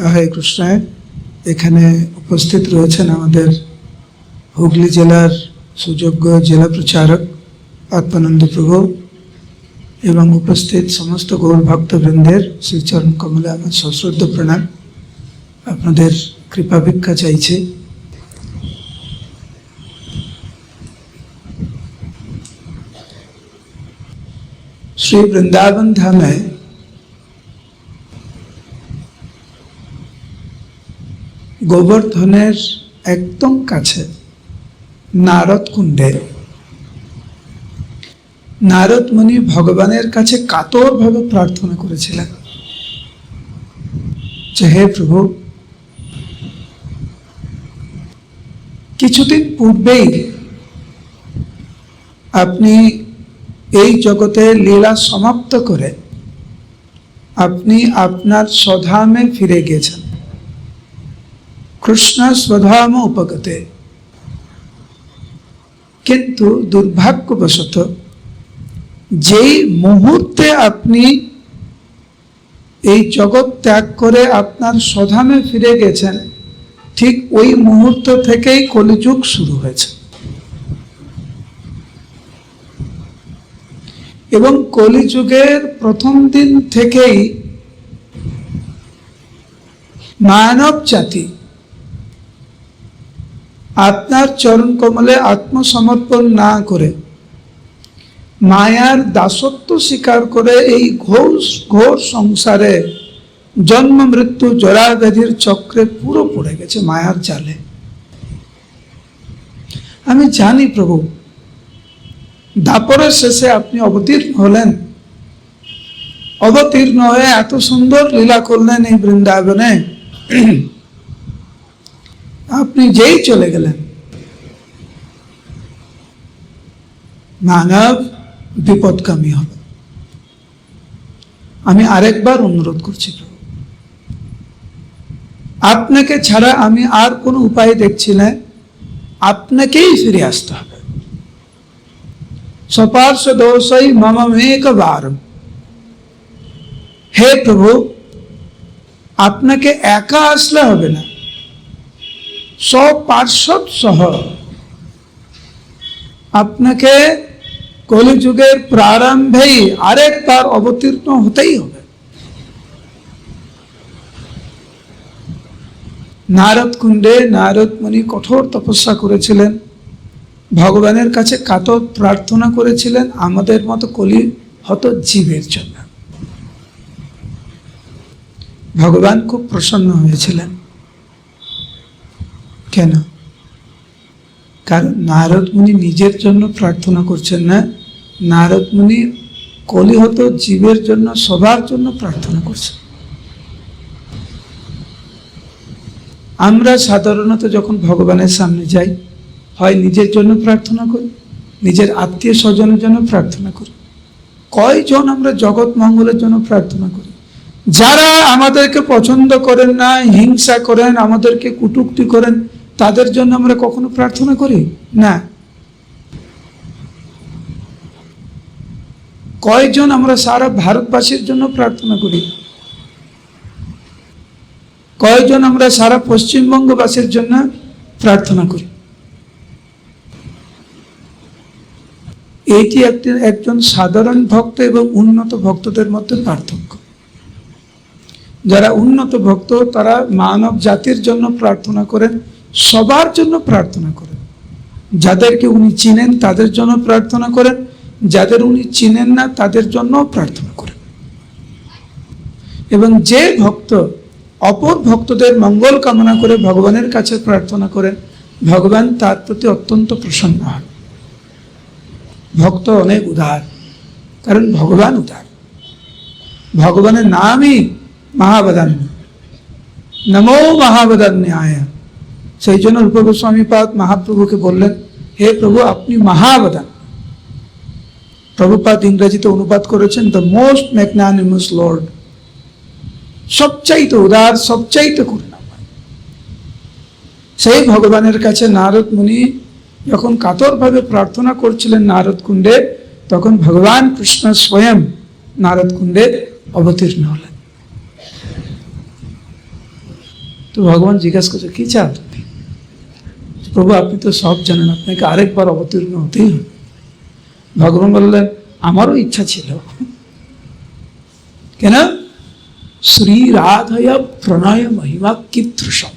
হরে কৃষ্ণ। এখানে উপস্থিত রয়েছেন আমাদের হুগলি জেলার সুযোগ্য জেলা প্রচারক আত্মানন্দ প্রভু এবং উপস্থিত সমস্ত গৌর ভক্তবৃন্দের শ্রীচরণ কমলে আমার সশ্রদ্ধ প্রণাম। আপনাদের কৃপা ভিক্ষা চাইছি। শ্রী বৃন্দাবন ধামে গোবর্ধনের একদম কাছে নারদ কুণ্ডে নারদ মুনি ভগবানের কাছে কাতরভাবে প্রার্থনা করেছিলেন যে হে প্রভু, কিছুদিন পূর্বেই আপনি এই জগতে লীলা সমাপ্ত করে আপনি আপনার স্বধামে ফিরে গেছেন। কৃষ্ণ স্বধাম উপগতে, কিন্তু দুর্ভাগ্যবশত যেই মুহূর্তে আপনি এই জগৎ ত্যাগ করে আপনার স্বধামে ফিরে গেছেন, ঠিক ওই মুহূর্ত থেকেই কলিযুগ শুরু হয়েছে এবং কলিযুগের প্রথম দিন থেকেই মানব জাতি আপনার চরণ কমলে আত্মসমর্পণ না করে মায়ার দাসত্ব স্বীকার করে এই ঘোর সংসারে জন্ম মৃত্যু জরা ব্যাধির চক্রে পুরো পড়ে গেছে, মায়ার জালে। আমি জানি প্রভু, দাপরের শেষে আপনি অবতীর্ণ হলেন, অবতীর্ণ হয়ে এত সুন্দর লীলা করলেন এই বৃন্দাবনে। আপনি যেই চলে গেলেন, মানব বিপদগামী হল। আমি আরেকবার অনুরোধ করছি প্রভু, আপনাকে ছাড়া আমি আর কোনো উপায় দেখছি না, আপনাকেই ফিরে আসতে হবে। স্বপার্শ্ব দোষই মম মেকবার। হে প্রভু, আপনাকে একা আসলে হবে না, স্বপার্শ্বদ সহ আপনাকে কলিযুগের প্রারম্ভেই আরেকবার অবতীর্ণ হতেই হবে। নারদ কুণ্ডে নারদ মুনি কঠোর তপস্যা করেছিলেন, ভগবানের কাছে কাতর প্রার্থনা করেছিলেন আমাদের মতো কলিহত জীবের জন্য। ভগবান খুব প্রসন্ন হয়েছিলেন। কেন? কারণ নারদ মুনি নিজের জন্য প্রার্থনা করছেন না, নারদ মুনি কলিহত জীবের জন্য, সবার জন্য প্রার্থনা করছেন। আমরা সাধারণত যখন ভগবানের সামনে যাই, হয় নিজের জন্য প্রার্থনা করি, নিজের আত্মীয় স্বজনের জন্য প্রার্থনা করি। কয়জন আমরা জগৎ মঙ্গলের জন্য প্রার্থনা করি? যারা আমাদেরকে পছন্দ করেন না, হিংসা করেন, আমাদেরকে কটূক্তি করেন, তাদের জন্য আমরা কখনো প্রার্থনা করি না। কয়জন আমরা সারা ভারতবাসীর জন্য প্রার্থনা করি? কয়জন আমরা সারা পশ্চিমবঙ্গবাসীর জন্য প্রার্থনা করি? এটি একজন সাধারণ ভক্ত এবং উন্নত ভক্তদের মধ্যে পার্থক্য। যারা উন্নত ভক্ত তারা মানব জাতির জন্য প্রার্থনা করেন, সবার জন্য প্রার্থনা করেন। যাদেরকে উনি চিনেন তাদের জন্য প্রার্থনা করেন, যাদের উনি চিনেন না তাদের জন্য প্রার্থনা করেন। এবং যে ভক্ত অপর ভক্তদের মঙ্গল কামনা করে ভগবানের কাছে প্রার্থনা করেন, ভগবান তার প্রতি অত্যন্ত প্রসন্ন হন। ভক্ত অনেক উদার, কারণ ভগবান উদার। ভগবানের নামই মহাবদান্য, নমো মহাবদান্যায়। সেই জন্য রূপ গোস্বামী পাদ মহাপ্রভুকে বললেন, হে প্রভু, আপনি মহাবদান। প্রভুপাদ ইংরেজিতে অনুবাদ করেছেন, দ্য মোস্ট ম্যাগনানিমাস লর্ড। সবচাইতে উদার, সবচাইতে করুণাময়। সেই ভগবানের কাছে নারদ মুনি যখন কাতরভাবে প্রার্থনা করছিলেন নারদ কুণ্ডে, তখন ভগবান কৃষ্ণ স্বয়ং নারদ কুণ্ডে অবতীর্ণ হলেন। তো ভগবান জিজ্ঞাসা করছে, কি চাও তুমি? প্রভু, আপনি তো সব জানেন, আপনাকে আরেকবার অবতীর্ণ হতেই হবে। ভগবান বললেন, আমারও ইচ্ছা ছিল। কেন? শ্রী রাধয়া প্রণয় মহিমা কীদৃশম।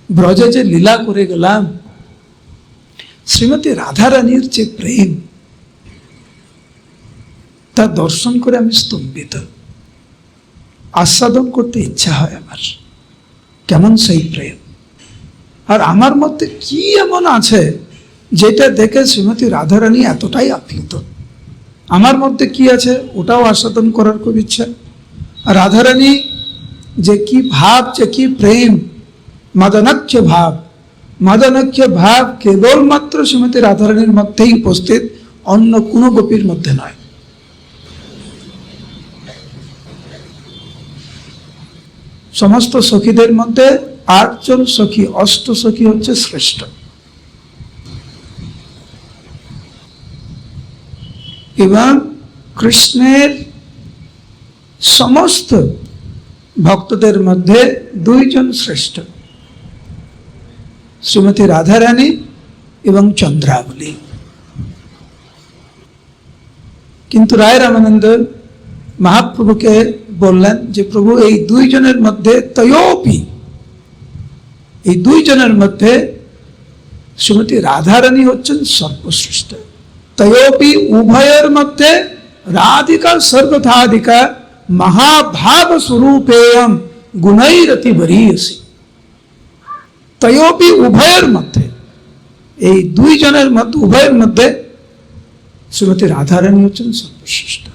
ব্রজে যে লীলা করে গেলাম, শ্রীমতী রাধারানীর যে প্রেম, তা দর্শন করে আমি স্তম্ভিত, আস্বাদন করতে ইচ্ছা হয় আমার। কেমন সেই প্রেম! আর আমার মধ্যে কি এমন আছে যেটা দেখে শ্রীমতী রাধারানী এতটাই আপ্লুত? আমার মধ্যে কি আছে ওটাও আস্বাদন করার খুব ইচ্ছা। আর রাধারানী যে কি ভাব, যে কি প্রেম, মদনাক্ষ ভাব, মদনাক্ষ ভাব কেবলমাত্র শ্রীমতী রাধারানীর মধ্যেই উপস্থিত, অন্য কোনো গোপীর মধ্যে নয়। সমস্ত সখীদের মধ্যে 8 জন সখী, অষ্ট সখী হচ্ছে শ্রেষ্ঠ। এবং কৃষ্ণের সমস্ত ভক্তদের মধ্যে 2 জন শ্রেষ্ঠ, শ্রীমতী রাধারানী এবং চন্দ্রাবলী। কিন্তু রায় রামানন্দ মহাপ্রভুকে বললেন যে, প্রভু, এই 2 জনের মধ্যে তয়োপি, এই 2 জনের মধ্যে শ্রীমতী রাধারানী হচ্ছেন সর্বশ্রেষ্ঠ। তয়োপি, উভয়ের মধ্যে রাধিকা সর্বথাধিকা মহাভাব স্বরূপেয়ম গুণৈরতি বরীয়সি। তয়োপি, উভয়ের মধ্যে, এই 2 জনের মধ্যে, উভয়ের মধ্যে শ্রীমতী রাধারানী হচ্ছেন সর্বশ্রেষ্ঠ।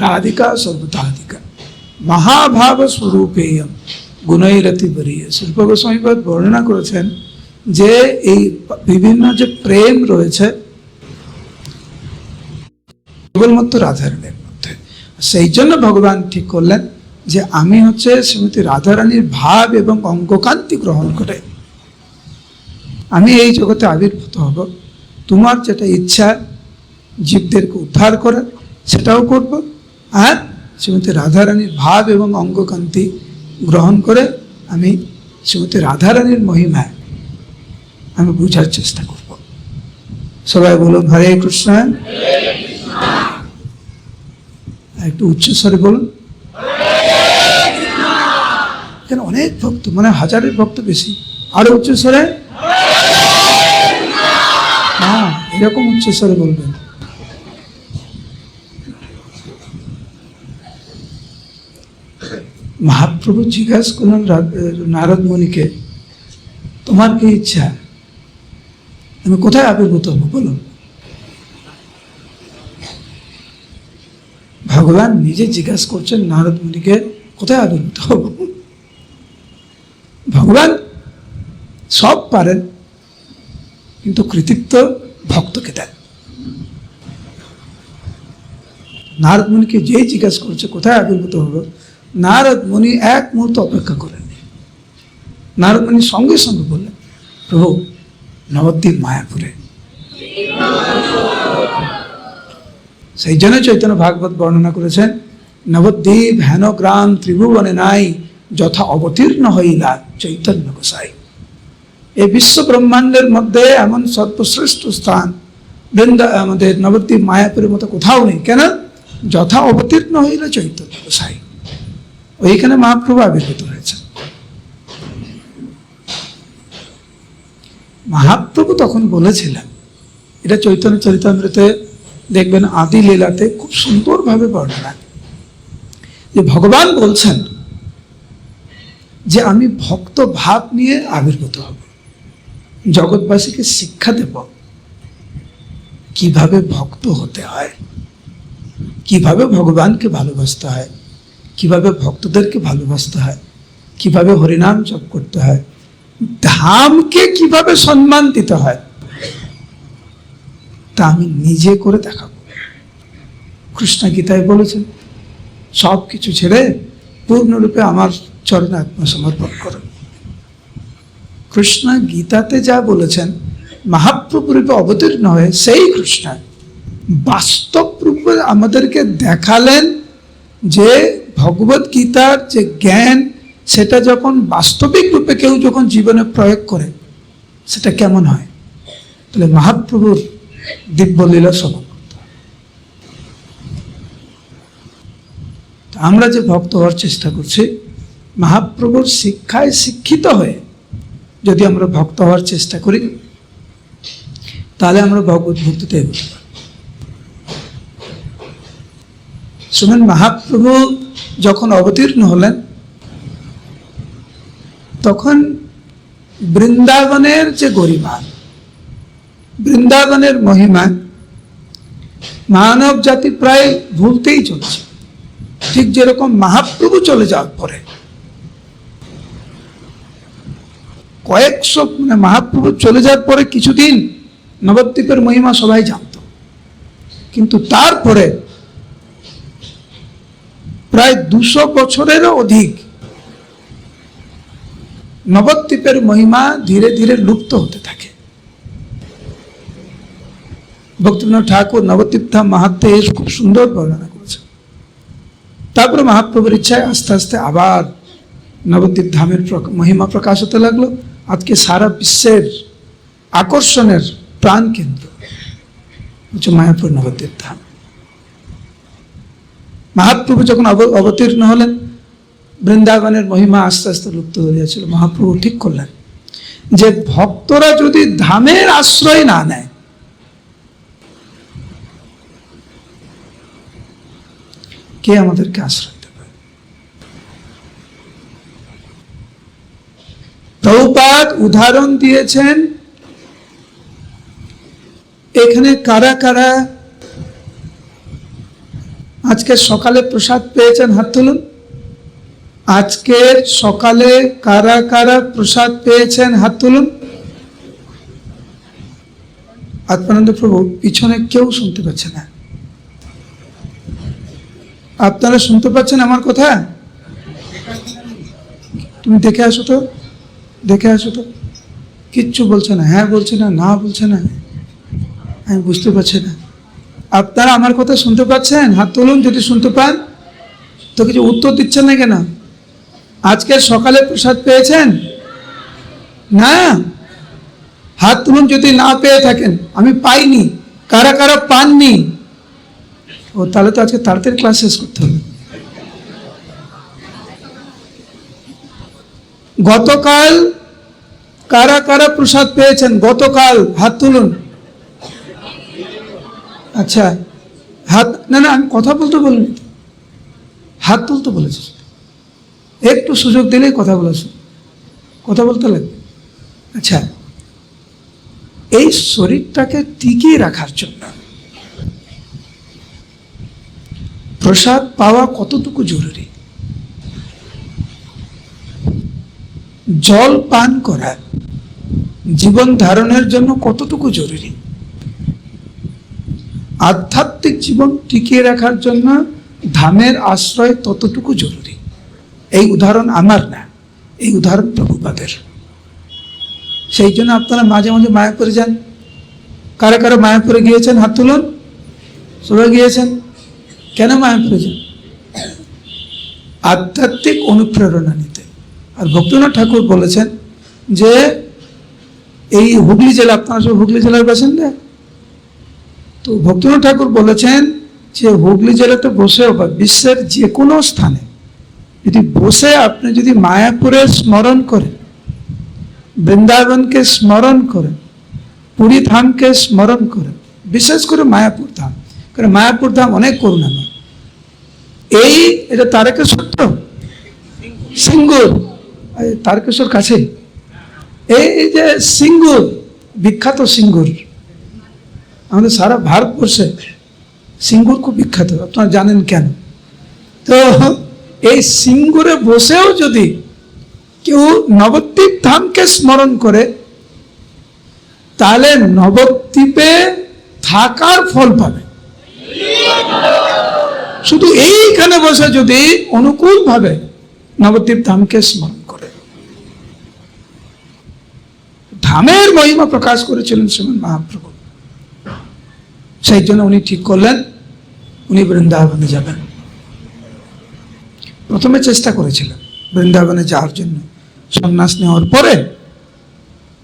রাধিকা সর্বথাধিকা মহাভাব স্বরূপেয়ম গুণৈরতি বরীয়সি। রূপ গোস্বামীপাদ বর্ণনা করেছেন যে এই বিভিন্ন যে প্রেম রয়েছে কেবলমাত্র রাধারানীর মধ্যে। সেই জন্য ভগবান ঠিক করলেন যে আমি হচ্ছে শ্রীমতী রাধারানীর ভাব এবং অঙ্গকান্তি গ্রহণ করে আমি এই জগতে আবির্ভূত হব। তোমার যেটা ইচ্ছা জীবদেরকে উদ্ধার করার, সেটাও করব, আর শ্রীমতী রাধারানীর ভাব এবং অঙ্গকান্তি গ্রহণ করে আমি শ্রীমতী রাধারানীর মহিমায় আমি বোঝার চেষ্টা করব। সবাই বলুন হরে কৃষ্ণ। একটু উচ্চস্বরে বলুন। কেন? অনেক ভক্ত, মানে হাজারের ভক্ত বেশি। আরো উচ্চস্বরে, হ্যাঁ, এরকম উচ্চস্বরে বলবেন। মহাপ্রভু জিজ্ঞাসা করলেন নারদ মুনিকে, তোমার কি ইচ্ছা? আমি কোথায় আবির্ভূত হবো বলো? ভগবান নিজে জিজ্ঞাসা করছেন নারদ মুনিকে, কোথায় আবির্ভূত হব? ভগবান সব পারেন, কিন্তু কৃতিত্ব ভক্তকে দেন। নারদ মুনিকে যেই জিজ্ঞাসা করছে কোথায় আবির্ভূত হব, নারদ মুনি 1 মুহূর্ত অপেক্ষা করেননি। নারদ মুনি সঙ্গে সঙ্গে বললেন, প্রভু, নবদ্বীপ মায়াপুরে। সেই জন্য চৈতন্য ভাগবত বর্ণনা করেছেন, নবদ্বীপ হেন গ্রাম ত্রিভুবনে নাই, যথা অবতীর্ণ হইলা চৈতন্য গোসাই। এই বিশ্ব ব্রহ্মাণ্ডের মধ্যে এমন সর্বশ্রেষ্ঠ স্থান আমাদের নবদ্বীপ মায়াপুরের মতো কোথাও নেই। কেন? যথা অবতীর্ণ হইলা চৈতন্য গোসাই, ওইখানে মহাপ্রভু আবির্ভূত হয়েছে। মহাপ্রভু তখন বলেছিলেন, এটা চৈতন্য চরিতামৃতে দেখবেন আদি লীলাতে খুব সুন্দরভাবে বর্ণনা, যে ভগবান বলছেন যে আমি ভক্ত ভাব নিয়ে আবির্ভূত হব, জগৎবাসীকে শিক্ষা দেব কিভাবে ভক্ত হতে হয়, কিভাবে ভগবানকে ভালোবাসতে হয়, কিভাবে ভক্তদেরকে ভালোবাসতে হয়, কিভাবে হরিনাম জপ করতে হয়, ধামকে কিভাবে সম্মান দিতে হয়, তা আমি নিজে করে দেখাবো। কৃষ্ণ গীতায় বলেছেন, সব কিছু ছেড়ে পূর্ণরূপে আমার চরণে আত্মসমর্পণ করো। কৃষ্ণ গীতাতে যা বলেছেন, মহাপ্রভু রূপে অবতীর্ণ হয়ে সেই কৃষ্ণ বাস্তব রূপ আমাদেরকে দেখালেন যে ভগবত গীতার যে জ্ঞান, সেটা যখন বাস্তবিক রূপে কেউ যখন জীবনে প্রয়োগ করে সেটা কেমন হয়। তাহলে মহাপ্রভুর দিব্য লীলা শ্রবণ করতে হবে। আমরা যে ভক্ত হওয়ার চেষ্টা করছি, মহাপ্রভুর শিক্ষায় শিক্ষিত হয়ে যদি আমরা ভক্ত হওয়ার চেষ্টা করি, তাহলে আমরা ভগবত ভক্তিতে এগোতে পারব। শুনেন, মহাপ্রভু যখন অবতীর্ণ হলেন তখন বৃন্দাবনের যে গরিমা, বৃন্দাবনের মহিমা মানব জাতি প্রায় ভুলতেই চলছে। ঠিক যেরকম মহাপ্রভু চলে যাওয়ার পরে কয়েকশো, মহাপ্রভু চলে যাওয়ার পরে কিছুদিন নবদ্বীপের মহিমা সবাই জানত, কিন্তু তারপরে প্রায় 200 বছরেরও অধিক নবদ্বীপের মহিমা ধীরে ধীরে লুপ্ত হতে থাকে। ভক্তিবিনোদ ঠাকুর নবদ্বীপ ধাম মাহাত্ম্যে এর খুব সুন্দর বর্ণনা করেছেন। তারপরে মহাপ্রভুর ইচ্ছায় আস্তে আস্তে আবার নবদ্বীপ ধামের মহিমা প্রকাশ হতে লাগলো। আজকে সারা বিশ্বের আকর্ষণের প্রাণ কেন্দ্র হচ্ছে মায়াপুর নবদ্বীপ ধাম। মহাপ্রভু যখন অবতীর্ণ হলেন, বৃন্দাবনের মহিমা আস্তে আস্তে লুপ্ত হয়ে যাচ্ছিল। মহাপ্রভু ঠিক করলেন যে ভক্তরা যদি ধামের আশ্রয় না নেয়, কে আমাদেরকে আশ্রয় দেবে? প্রভুপাদ উদাহরণ দিয়েছেন। এখানে কারা কারা আজকে সকালে প্রসাদ পেয়েছেন? হাত তুলুন। আজকে সকালে কারা কারা প্রসাদ পেয়েছেন? হাত তুলুন। আত্মানন্দ প্রভু পিছনে কেউ শুনতে পাচ্ছে না। আপনারা শুনতে পাচ্ছেন আমার কথা? তুমি দেখে আসো তো, দেখে আসো তো। কিচ্ছু বলছে না, হ্যাঁ বলছে না, না বলছে না, আমি বুঝতে পারছি না। আপনারা আমার কথা শুনতে পাচ্ছেন? হাত তুলুন যদি শুনতে পান। তো কিছু উত্তর দিচ্ছেন না কেন? আজকে সকালে প্রসাদ পেয়েছেন? না, হাত তুলুন যদি না পেয়ে থাকেন। আমি পাইনি। কারা কারা পাননি? ও, তাহলে তো আজকে তাড়াতাড়ি ক্লাস শেষ করতে হবে। গতকাল কারা কারা প্রসাদ পেয়েছেন? গতকাল হাত তুলুন। আচ্ছা, হাত, না না, আমি কথা বলতে বলিনি, হাত তুলতে বলেছি। একটু সুযোগ দিলেই কথা বলেছে, কথা বলতে লাগবে। আচ্ছা, এই শরীরটাকে টিকিয়ে রাখার জন্য প্রসাদ পাওয়া কতটুকু জরুরি? জল পান করা জীবন ধারণের জন্য কতটুকু জরুরি? আধ্যাত্মিক জীবন টিকিয়ে রাখার জন্য ধামের আশ্রয় ততটুকু জরুরি। এই উদাহরণ আমার না, এই উদাহরণ প্রভুপাদের। সেই জন্য আপনারা মাঝে মাঝে মায়াপুরে যান। কারা কারা মায়াপুরে গিয়েছেন? হাত তুলুন। সবাই গিয়েছেন। কেন মায়াপুরে যান? আধ্যাত্মিক অনুপ্রেরণা নিতে। আর ভক্তিবিনোদ ঠাকুর বলেছেন যে এই হুগলি জেলা, আপনারা সব হুগলি জেলার বাসিন্দা, তো ভক্তিবিনোদ ঠাকুর বলেছেন যে হুগলি জেলাতে বসেও বা বিশ্বের যে কোনো স্থানে যদি বসে আপনি যদি মায়াপুরের স্মরণ করেন, বৃন্দাবনকে স্মরণ করেন, পুরী ধামকে স্মরণ করেন, বিশেষ করে মায়াপুর ধাম, কারণ মায়াপুর ধাম অনেক করুণাময়। এটা তারকেশ্বর, তো সিঙ্গুর, তারকেশ্বর কাছে এই যে সিঙ্গুর, বিখ্যাত সিঙ্গুর, আমাদের সারা ভারতবর্ষে সিঙ্গুর খুব বিখ্যাত। আপনারা জানেন কেন? তো এই সিঙ্গুরে বসেও যদি কেউ নবদ্বীপ ধামকে স্মরণ করে, তাহলে নবদ্বীপে থাকার ফল পাবে। শুধু এইখানে বসে যদি অনুকূল ভাবে নবদ্বীপ ধামকে স্মরণ করে। ধামের মহিমা প্রকাশ করেছিলেন শ্রীমন মহাপ্রভু। সেই জন্য উনি ঠিক করলেন উনি বৃন্দাবনে যাবেন। প্রথমে চেষ্টা করেছিলেন বৃন্দাবনে যাওয়ার জন্য, সন্ন্যাস নেওয়ার পরে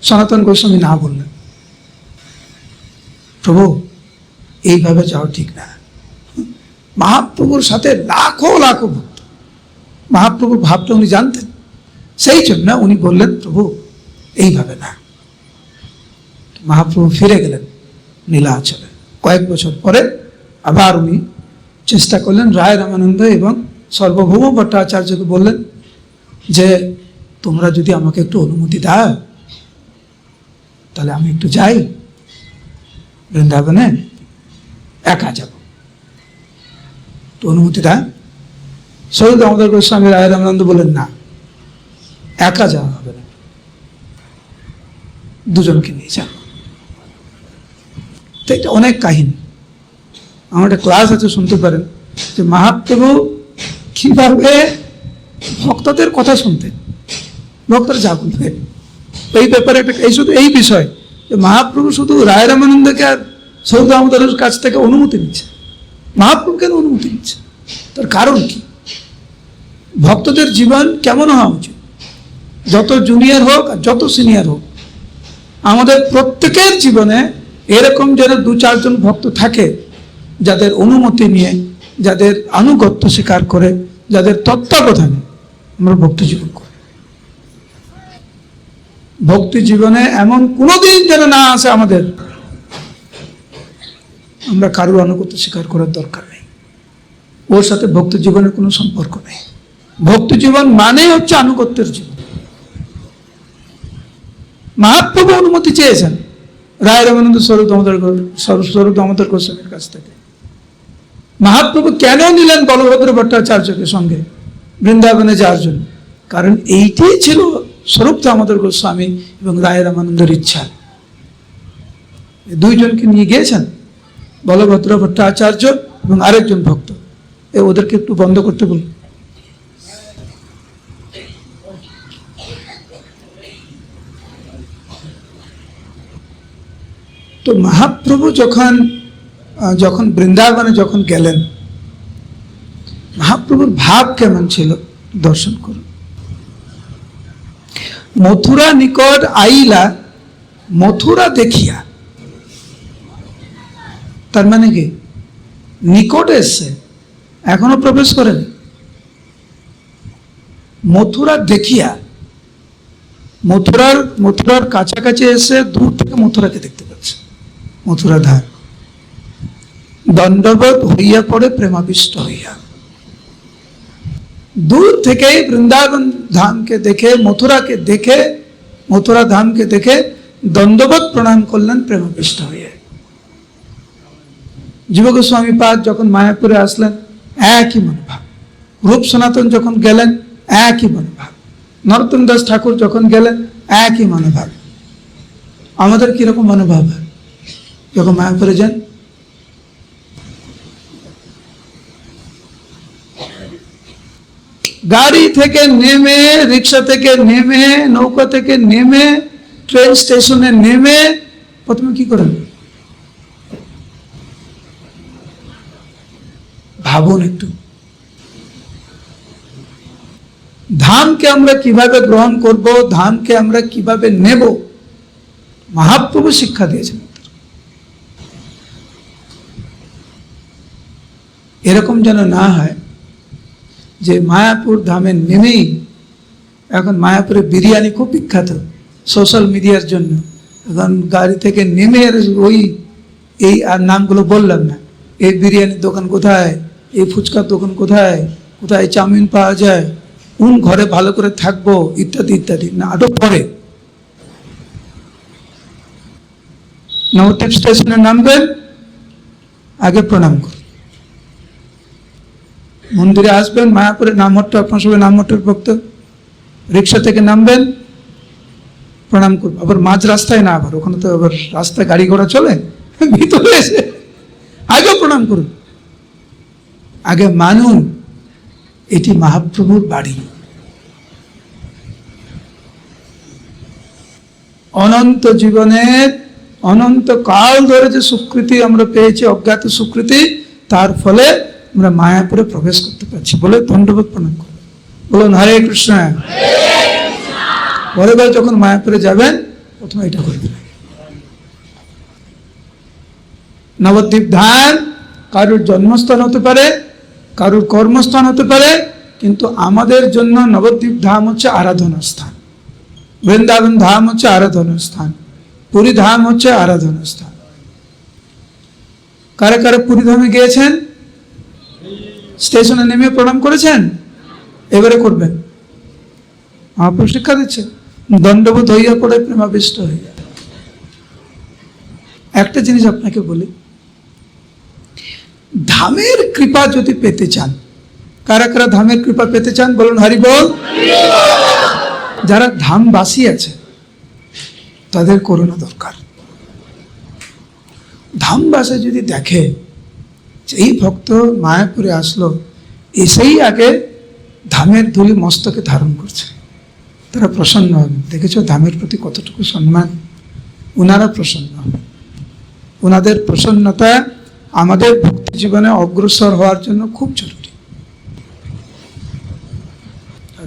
সনাতন গোস্বামী না বললেন, প্রভু এইভাবে যাওয়া ঠিক না। মহাপ্রভুর সাথে লাখো লাখো ভক্ত, মহাপ্রভুর ভাবটা উনি জানতেন, সেই জন্য উনি বললেন প্রভু এইভাবে না। মহাপ্রভু ফিরে গেলেন নীলাচলে। কয়েক বছর পরে আবার উনি চেষ্টা করলেন। রায় রামানন্দ এবং সর্বভৌম ভট্টাচার্যকে বললেন যে তোমরা যদি আমাকে একটু অনুমতি দাও তাহলে আমি একটু যাই বৃন্দাবনে, একা যাব, তো অনুমতি দাও। সরু দামোদর গোস্বামী রায় রামানন্দ বললেন না, একা যাওয়া হবে না, দুজনকে নিয়ে যাও। তো এটা অনেক কাহিনী, আমার একটা ক্লাস আছে, শুনতে পারেন যে মহাপ্রভু কিভাবে ভক্তদের কথা শুনতেন, ভক্তরা যা বলতেন এই ব্যাপারে একটা, এই শুধু এই বিষয় যে মহাপ্রভু শুধু রায় রামানন্দকে আর সরু দামোদরের কাছ থেকে অনুমতি নিচ্ছে, মহাপ্রভু কেন অনুমতি নিচ্ছে, তার কারণ কি? ভক্তদের জীবন কেমন হওয়া উচিত, যত জুনিয়র হোক আর যত সিনিয়র হোক, আমাদের প্রত্যেকের জীবনে এরকম যেন 2-4 জন ভক্ত থাকে যাদের অনুমতি নিয়ে, যাদের আনুগত্য স্বীকার করে, যাদের তত্ত্বাবধানে আমরা ভক্তি জীবন করি। ভক্তি জীবনে এমন কোনোদিন যেন না আসে আমাদের আমরা কারোর আনুগত্য স্বীকার করার দরকার নেই, ওর সাথে ভক্তি জীবনের কোনো সম্পর্ক নেই। ভক্তি জীবন মানে হচ্ছে আনুগত্যের জীবন। মহাপ্রভু অনুমতি চেয়েছেন রায় রামানন্দ স্বরূপ দামোদর গোস্বামীর কাছ থেকে। মহাপ্রভু কেন নিলেন বলভদ্র ভট্টাচার্যকে সঙ্গে বৃন্দাবনে যাওয়ার জন্য? কারণ এইটাই ছিল স্বরূপ দামোদর গোস্বামী এবং রায় রামানন্দের ইচ্ছা। দুইজনকে নিয়ে গিয়েছেন, বলভদ্র ভট্টাচার্য এবং আরেকজন ভক্ত। ওদেরকে একটু বন্ধ করতে বলুন। তো মহাপ্রভু যখন বৃন্দাবনে যখন গেলেন, মহাপ্রভুর ভাব কেমন ছিল দর্শন করুন। মথুরা নিকট আইলা মথুরা দেখিয়া, তার মানে কি নিকটে এসছে, এখনো প্রবেশ করেনি। মথুরা দেখিয়া, মথুরার কাছাকাছি এসে দূর থেকে মথুরাকে দেখতে পাচ্ছে, মথুরা ধাম। দণ্ডবোধ হইয়া পড়ে প্রেমাবিষ্ট হইয়া, দূর থেকেই বৃন্দাবন ধামকে দেখে, মথুরাকে দেখে, মথুরা ধামকে দেখে দণ্ডবোধ প্রণাম করলেন প্রেমাবিষ্ট হইয়া। জীব গোস্বামী পাদ যখন মায়াপুরে আসলেন একই মনোভাব, রূপ সনাতন যখন গেলেন একই মনোভাব, নরোত্তম দাস ঠাকুর যখন গেলেন একই মনোভাব। আমাদের কিরকম মনোভাব যখন মায়াপুরে যান? গাড়ি থেকে নেমে, রিক্সা থেকে নেমে, নৌকা থেকে নেমে, ট্রেন স্টেশনে নেমে প্রথমে কি করেন ভাবুন একটু। ধামকে আমরা কিভাবে গ্রহণ করব, ধামকে আমরা কিভাবে নেব, মহাপ্রভু শিক্ষা দিয়েছেন। এরকম যেন না হয় যে মায়াপুর ধামে নেমেই, এখন মায়াপুরে বিরিয়ানি খুব বিখ্যাত সোশ্যাল মিডিয়ার জন্য, এখন গাড়ি থেকে নেমে এই আর নামগুলো বললাম না, এই বিরিয়ানির দোকান কোথায়, এই ফুচকার দোকান কোথায়, কোথায় চাউমিন পাওয়া যায়, কোন ঘরে ভালো করে থাকবো, ইত্যাদি ইত্যাদি না, আরো পরে। নবদ্বীপ স্টেশনে নামবেন, আগে প্রণাম করুন। মন্দিরে আসবেন, মায়াপুরে নামহট্ট, আপনার সবাই নামহট্টের ভক্ত, রিক্সা থেকে নামবেন, প্রণাম করুন। আবার মাঝ রাস্তায় না, আবার ওখানে তো আবার রাস্তায় গাড়ি ঘোড়া চলে, ভিতরে এসে আগে প্রণাম করুন। আগে মানুন এটি মহাপ্রভুর বাড়ি। অনন্ত জীবনের অনন্ত কাল ধরে যে স্বীকৃতি আমরা পেয়েছি, অজ্ঞাত স্বীকৃতি, তার ফলে আমরা মায়াপুরে প্রবেশ করতে পারছি। বলে দণ্ডবোধ প্রণাম করুন, বলুন হরে কৃষ্ণ। পরের বার যখন মায়াপুরে যাবেন প্রথমে এটা করবেন। নবদ্বীপ ধাম কারুর জন্মস্থান হতে পারে, কারুর কর্মস্থান হতে পারে, কিন্তু আমাদের জন্য নবদ্বীপ ধাম হচ্ছে আরাধনা স্থান, বৃন্দাবন ধাম হচ্ছে আরাধনা স্থান, পুরী ধাম হচ্ছে আরাধনা স্থান। কারা কারা পুরী ধামে গিয়েছেন? স্টেশনে নেমে প্রণাম করেছেন? এবারে করবেন। মহাপুরুষ শিক্ষা দিচ্ছে, দণ্ডবোধ হইয়া পড়ে প্রেমাবিষ্ট হইয়া। একটা জিনিস আপনাকে বলি, ধামের কৃপা যদি পেতে চান, কারা কারা ধামের কৃপা পেতে চান বলুন হরি বল। যারা ধামবাসী আছে তাদের করোনা দরকার। ধামবাসে যদি দেখে যে এই ভক্ত মায়াপুরে আসলো, এসেই আগে ধামের ধুলি মস্তকে ধারণ করছে, তারা প্রসন্ন হবে। দেখেছো ধামের প্রতি কতটুকু সম্মান, ওনারা প্রসন্ন হবে। ওনাদের প্রসন্নতা আমাদের ভক্তি জীবনে অগ্রসর হওয়ার জন্য খুব জরুরি।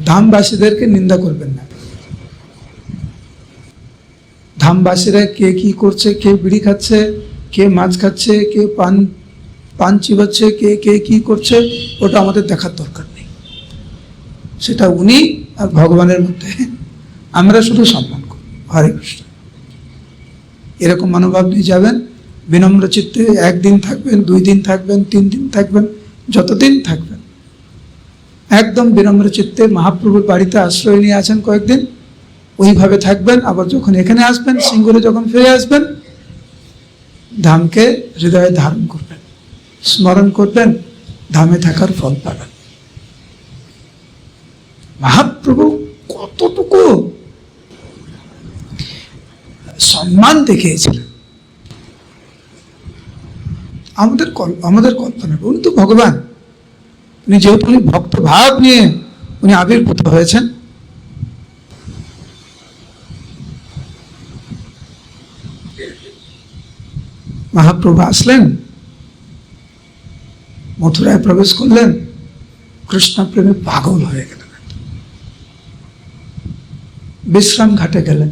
ধামবাসীদেরকে নিন্দা করবেন না। ধামবাসীরা কে কি করছে, কে বিড়ি খাচ্ছে, কে মাছ খাচ্ছে, কে পান চিবাচ্ছে, কে কে কি করছে, ওটা আমাদের দেখার দরকার নেই। সেটা উনি আর ভগবানের মধ্যে, আমরা শুধু সম্মান করি। হরে কৃষ্ণ। এরকম মনোভাব নিয়ে যাবেন, বিনম্র চিত্তে। একদিন থাকবেন, 2 দিন থাকবেন, 3 দিন থাকবেন, যতদিন থাকবেন একদম বিনম্র চিত্তে। মহাপ্রভুর বাড়িতে আশ্রয় নিয়ে আছেন কয়েকদিন, ওইভাবে থাকবেন। আবার যখন এখানে আসবেন, সিঙ্গুরে যখন ফিরে আসবেন, ধামকে হৃদয়ে ধারণ করবেন, স্মরণ করবেন, ধামে থাকার ফল পাবেন। মহাপ্রভু কতটুকু সম্মান দেখিয়েছিলেন আমাদের কল্পনা। উনি তো ভগবান, উনি যেহেতু উনি ভক্ত ভাব নিয়ে উনি আবির্ভূত হয়েছেন। মহাপ্রভু আসলেন, মথুরায় প্রবেশ করলেন, কৃষ্ণ প্রেমে পাগল হয়ে গেলেন। বিশ্রাম ঘাটে গেলেন,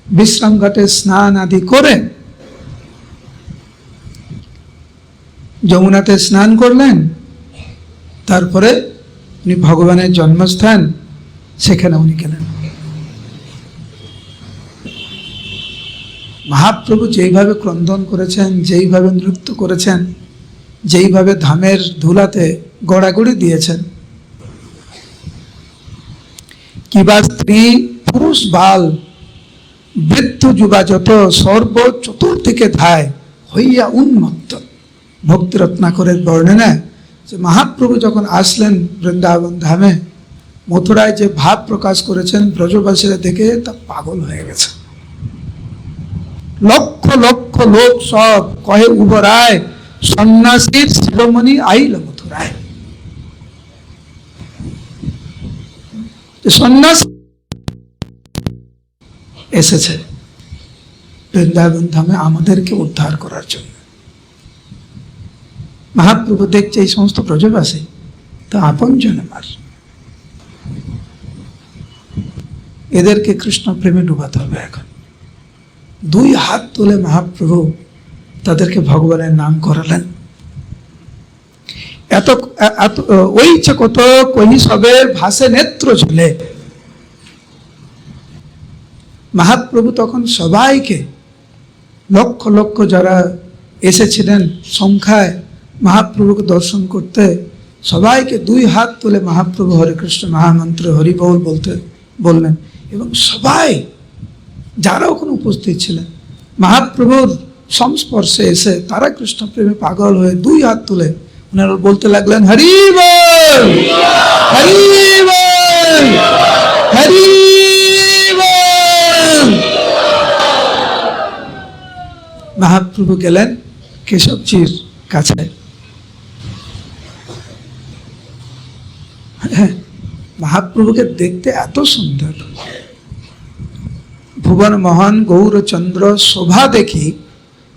বিশ্রাম ঘাটে স্নান আদি করে যমুনাতে স্নান করলেন। তারপরে উনি ভগবানের জন্মস্থান সেখানে উনি গেলেন। মহাপ্রভু যেইভাবে ক্রন্দন করেছেন, যেইভাবে নৃত্য করেছেন, যেইভাবে ধামের ধুলাতে গড়াগড়ি দিয়েছেন, কিবা স্ত্রী পুরুষ বাল বৃদ্ধ যুবা যত সর্ব চতুর্দিকে ধায় হইয়া উন্মত্ত। ভক্তি রত্নাকরের বর্ণনা যে মহাপ্রভু যখন আসলেন বৃন্দাবন ধামে, মথুরায় যে ভাব প্রকাশ করেছেন, ব্রজবাসীরা দেখে তা পাগল হয়ে গেছে। লক্ষ লক্ষ লোক সব কহে উবরায়, সন্ন্যাসীর শিরোমণি আইল মথুরায়। সন্ন্যাসী এসেছে বৃন্দাবন ধামে আমাদেরকে উদ্ধার করার জন্য। মহাপ্রভু দেখছে এই সমস্ত ব্রজবাসী তো আপনজন আমার, এদেরকে কৃষ্ণ প্রেমে ডুবাতে হবে। এখন 2 হাত তুলে মহাপ্রভু তাদেরকে ভগবানের নাম করালেন। এত ওই যে কত কহি সবের ভাসে নেত্র ঝুলে। মহাপ্রভু তখন সবাইকে, লক্ষ লক্ষ যারা এসেছিলেন সংখ্যায় মহাপ্রভুকে দর্শন করতে, সবাইকে 2 হাত তুলে মহাপ্রভু হরে কৃষ্ণ মহামন্ত্র হরি বল বলতে বললেন। এবং সবাই যারা ওখানে উপস্থিত ছিলেন মহাপ্রভুর সংস্পর্শে এসে তারা কৃষ্ণ প্রেমে পাগল হয়ে 2 হাত তুলে ওনারা বলতে লাগলেন হরি বল, হরি বল, হরি বল। মহাপ্রভু গেলেন কেশবজির কাছে। মহাপ্রভুকে দেখতে এত সুন্দর, ভুবন মোহন গৌরচন্দ্র শোভা দেখি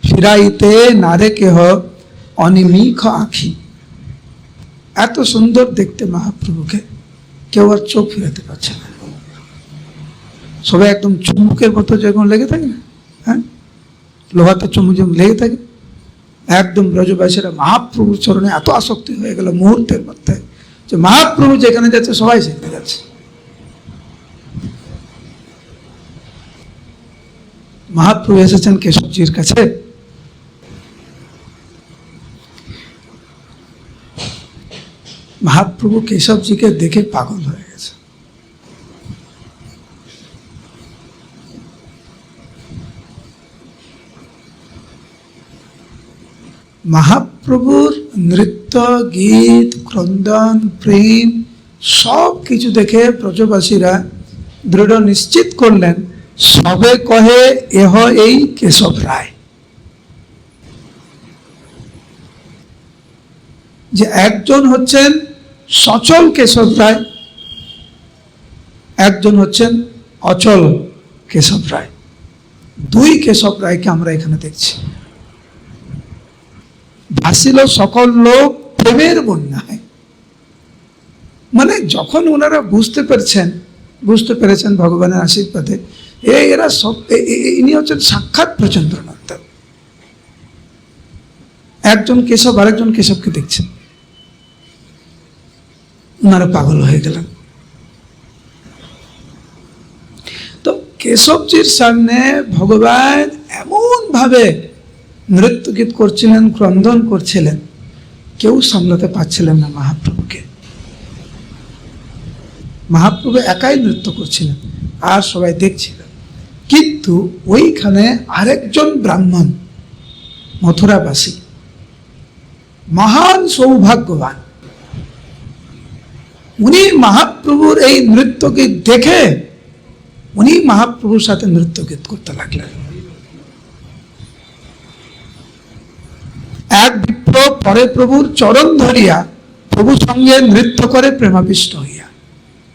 ফিরাইতে নারে কেহ অনিমিষ আঁখি। এত সুন্দর দেখতে মহাপ্রভুকে, কেউ আর চোখ ফিরাতে পারছে না। সবাই একদম চুমুকের মতো যেরকম লেগে থাকে না, হ্যাঁ, লোহাতে চুমুক যেমন লেগে থাকে, একদম ব্রজবাসীরা মহাপ্রভুর চরণে এত আসক্তি হয়ে গেল মুহূর্তের মধ্যে, যে মহাপ্রভু যেখানে যাচ্ছে সবাই সেখানে যাচ্ছে। মহাপ্রভু এসেছেন কেশবজির কাছে, মহাপ্রভু কেশবজিকে দেখে পাগল হয়ে গেছে। মহাপ্রভুর নৃত্য, গীত, ক্রন্দন, প্রেম সব কিছু দেখে ব্রজবাসীরা দৃঢ় নিশ্চিত করলেন, সবে কহে এহ এই কেশব রায়, যে একজন হচ্ছেন সচল কেশব রায়, একজন হচ্ছেন অচল কেশব রায়। দুই কেশব রায়কে আমরা এখানে দেখছি। ভাসিল সকল লোক প্রেমের বন্যায়। মানে যখন ওনারা বুঝতে পেরেছেন ভগবানের আশীর্বাদে, এরা সব, ইনি হচ্ছেন সাক্ষাৎ প্রচন্দ্রনাথ। একজন কেশব আরেকজন কেশবকে দেখছেন, ওনারা পাগল হয়ে গেলেন। তো কেশবজির সামনে ভগবান এমন ভাবে নৃত্য গীত করছিলেন, ক্রন্দন করছিলেন, কেউ সামলাতে পারছিলেন না মহাপ্রভুকে। মহাপ্রভু একাই নৃত্য করছিলেন আর সবাই দেখছিলেন। কিন্তু ওইখানে আরেকজন ব্রাহ্মণ, মথুরাবাসী, মহান সৌভাগ্যবান, উনি মহাপ্রভুর এই নৃত্য গীত দেখে উনি মহাপ্রভুর সাথে নৃত্য গীত করতে লাগলেন। এক বিপ্র পরে প্রভুর চরণ ধরিয়া প্রভু সঙ্গে নৃত্য করে প্রেমাবিষ্ট হইয়া।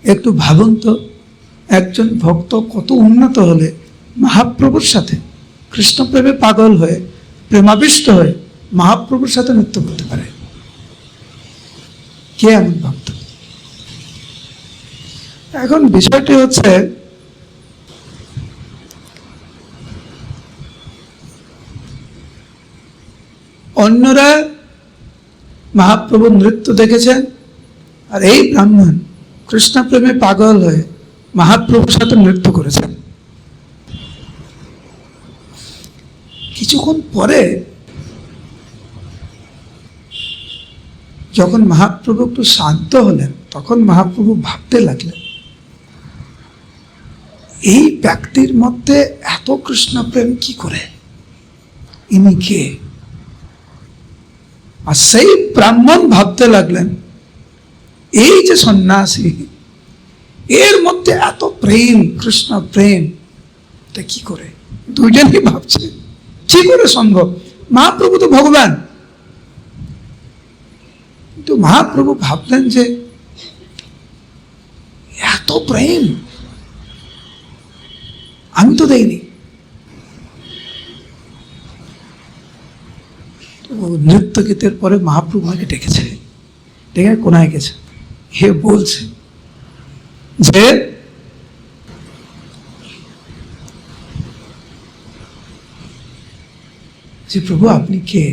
একটু ভাবুন তো, একজন ভক্ত কত উন্নত হলে মহাপ্রভুর সাথে কৃষ্ণ প্রেমে পাগল হয়ে প্রেমাবিষ্ট হয়ে মহাপ্রভুর সাথে নৃত্য করতে পারে? কে এমন ভক্ত? এখন বিষয়টি হচ্ছে, অন্যরা মহাপ্রভুর নৃত্য দেখেছেন, আর এই ব্রাহ্মণ কৃষ্ণ প্রেমে পাগল হয়ে মহাপ্রভুর সাথে নৃত্য করেছেন। কিছুক্ষণ পরে যখন মহাপ্রভু একটু শান্ত হলেন, তখন মহাপ্রভু ভাবতে লাগলেন, এই ব্যক্তির মধ্যে এত কৃষ্ণ প্রেম কি করে, ইনি কে? আর সেই ব্রাহ্মণ ভাবতে লাগলেন, এই যে সন্ন্যাসী, এর মধ্যে এত প্রেম, কৃষ্ণ প্রেম, এটা কি করে? দুইজনই ভাবছে কি করে সম্ভব? মহাপ্রভু তো ভগবান। কিন্তু মহাপ্রভু ভাবলেন যে এত প্রেম আমি তো দেইনি। নৃত্য গীতের পরে মহাপ্রভু আমাকে ডেকেছে, ডেকে কোনায় গেছে, হে বলছে যে প্রভু আপনি কে?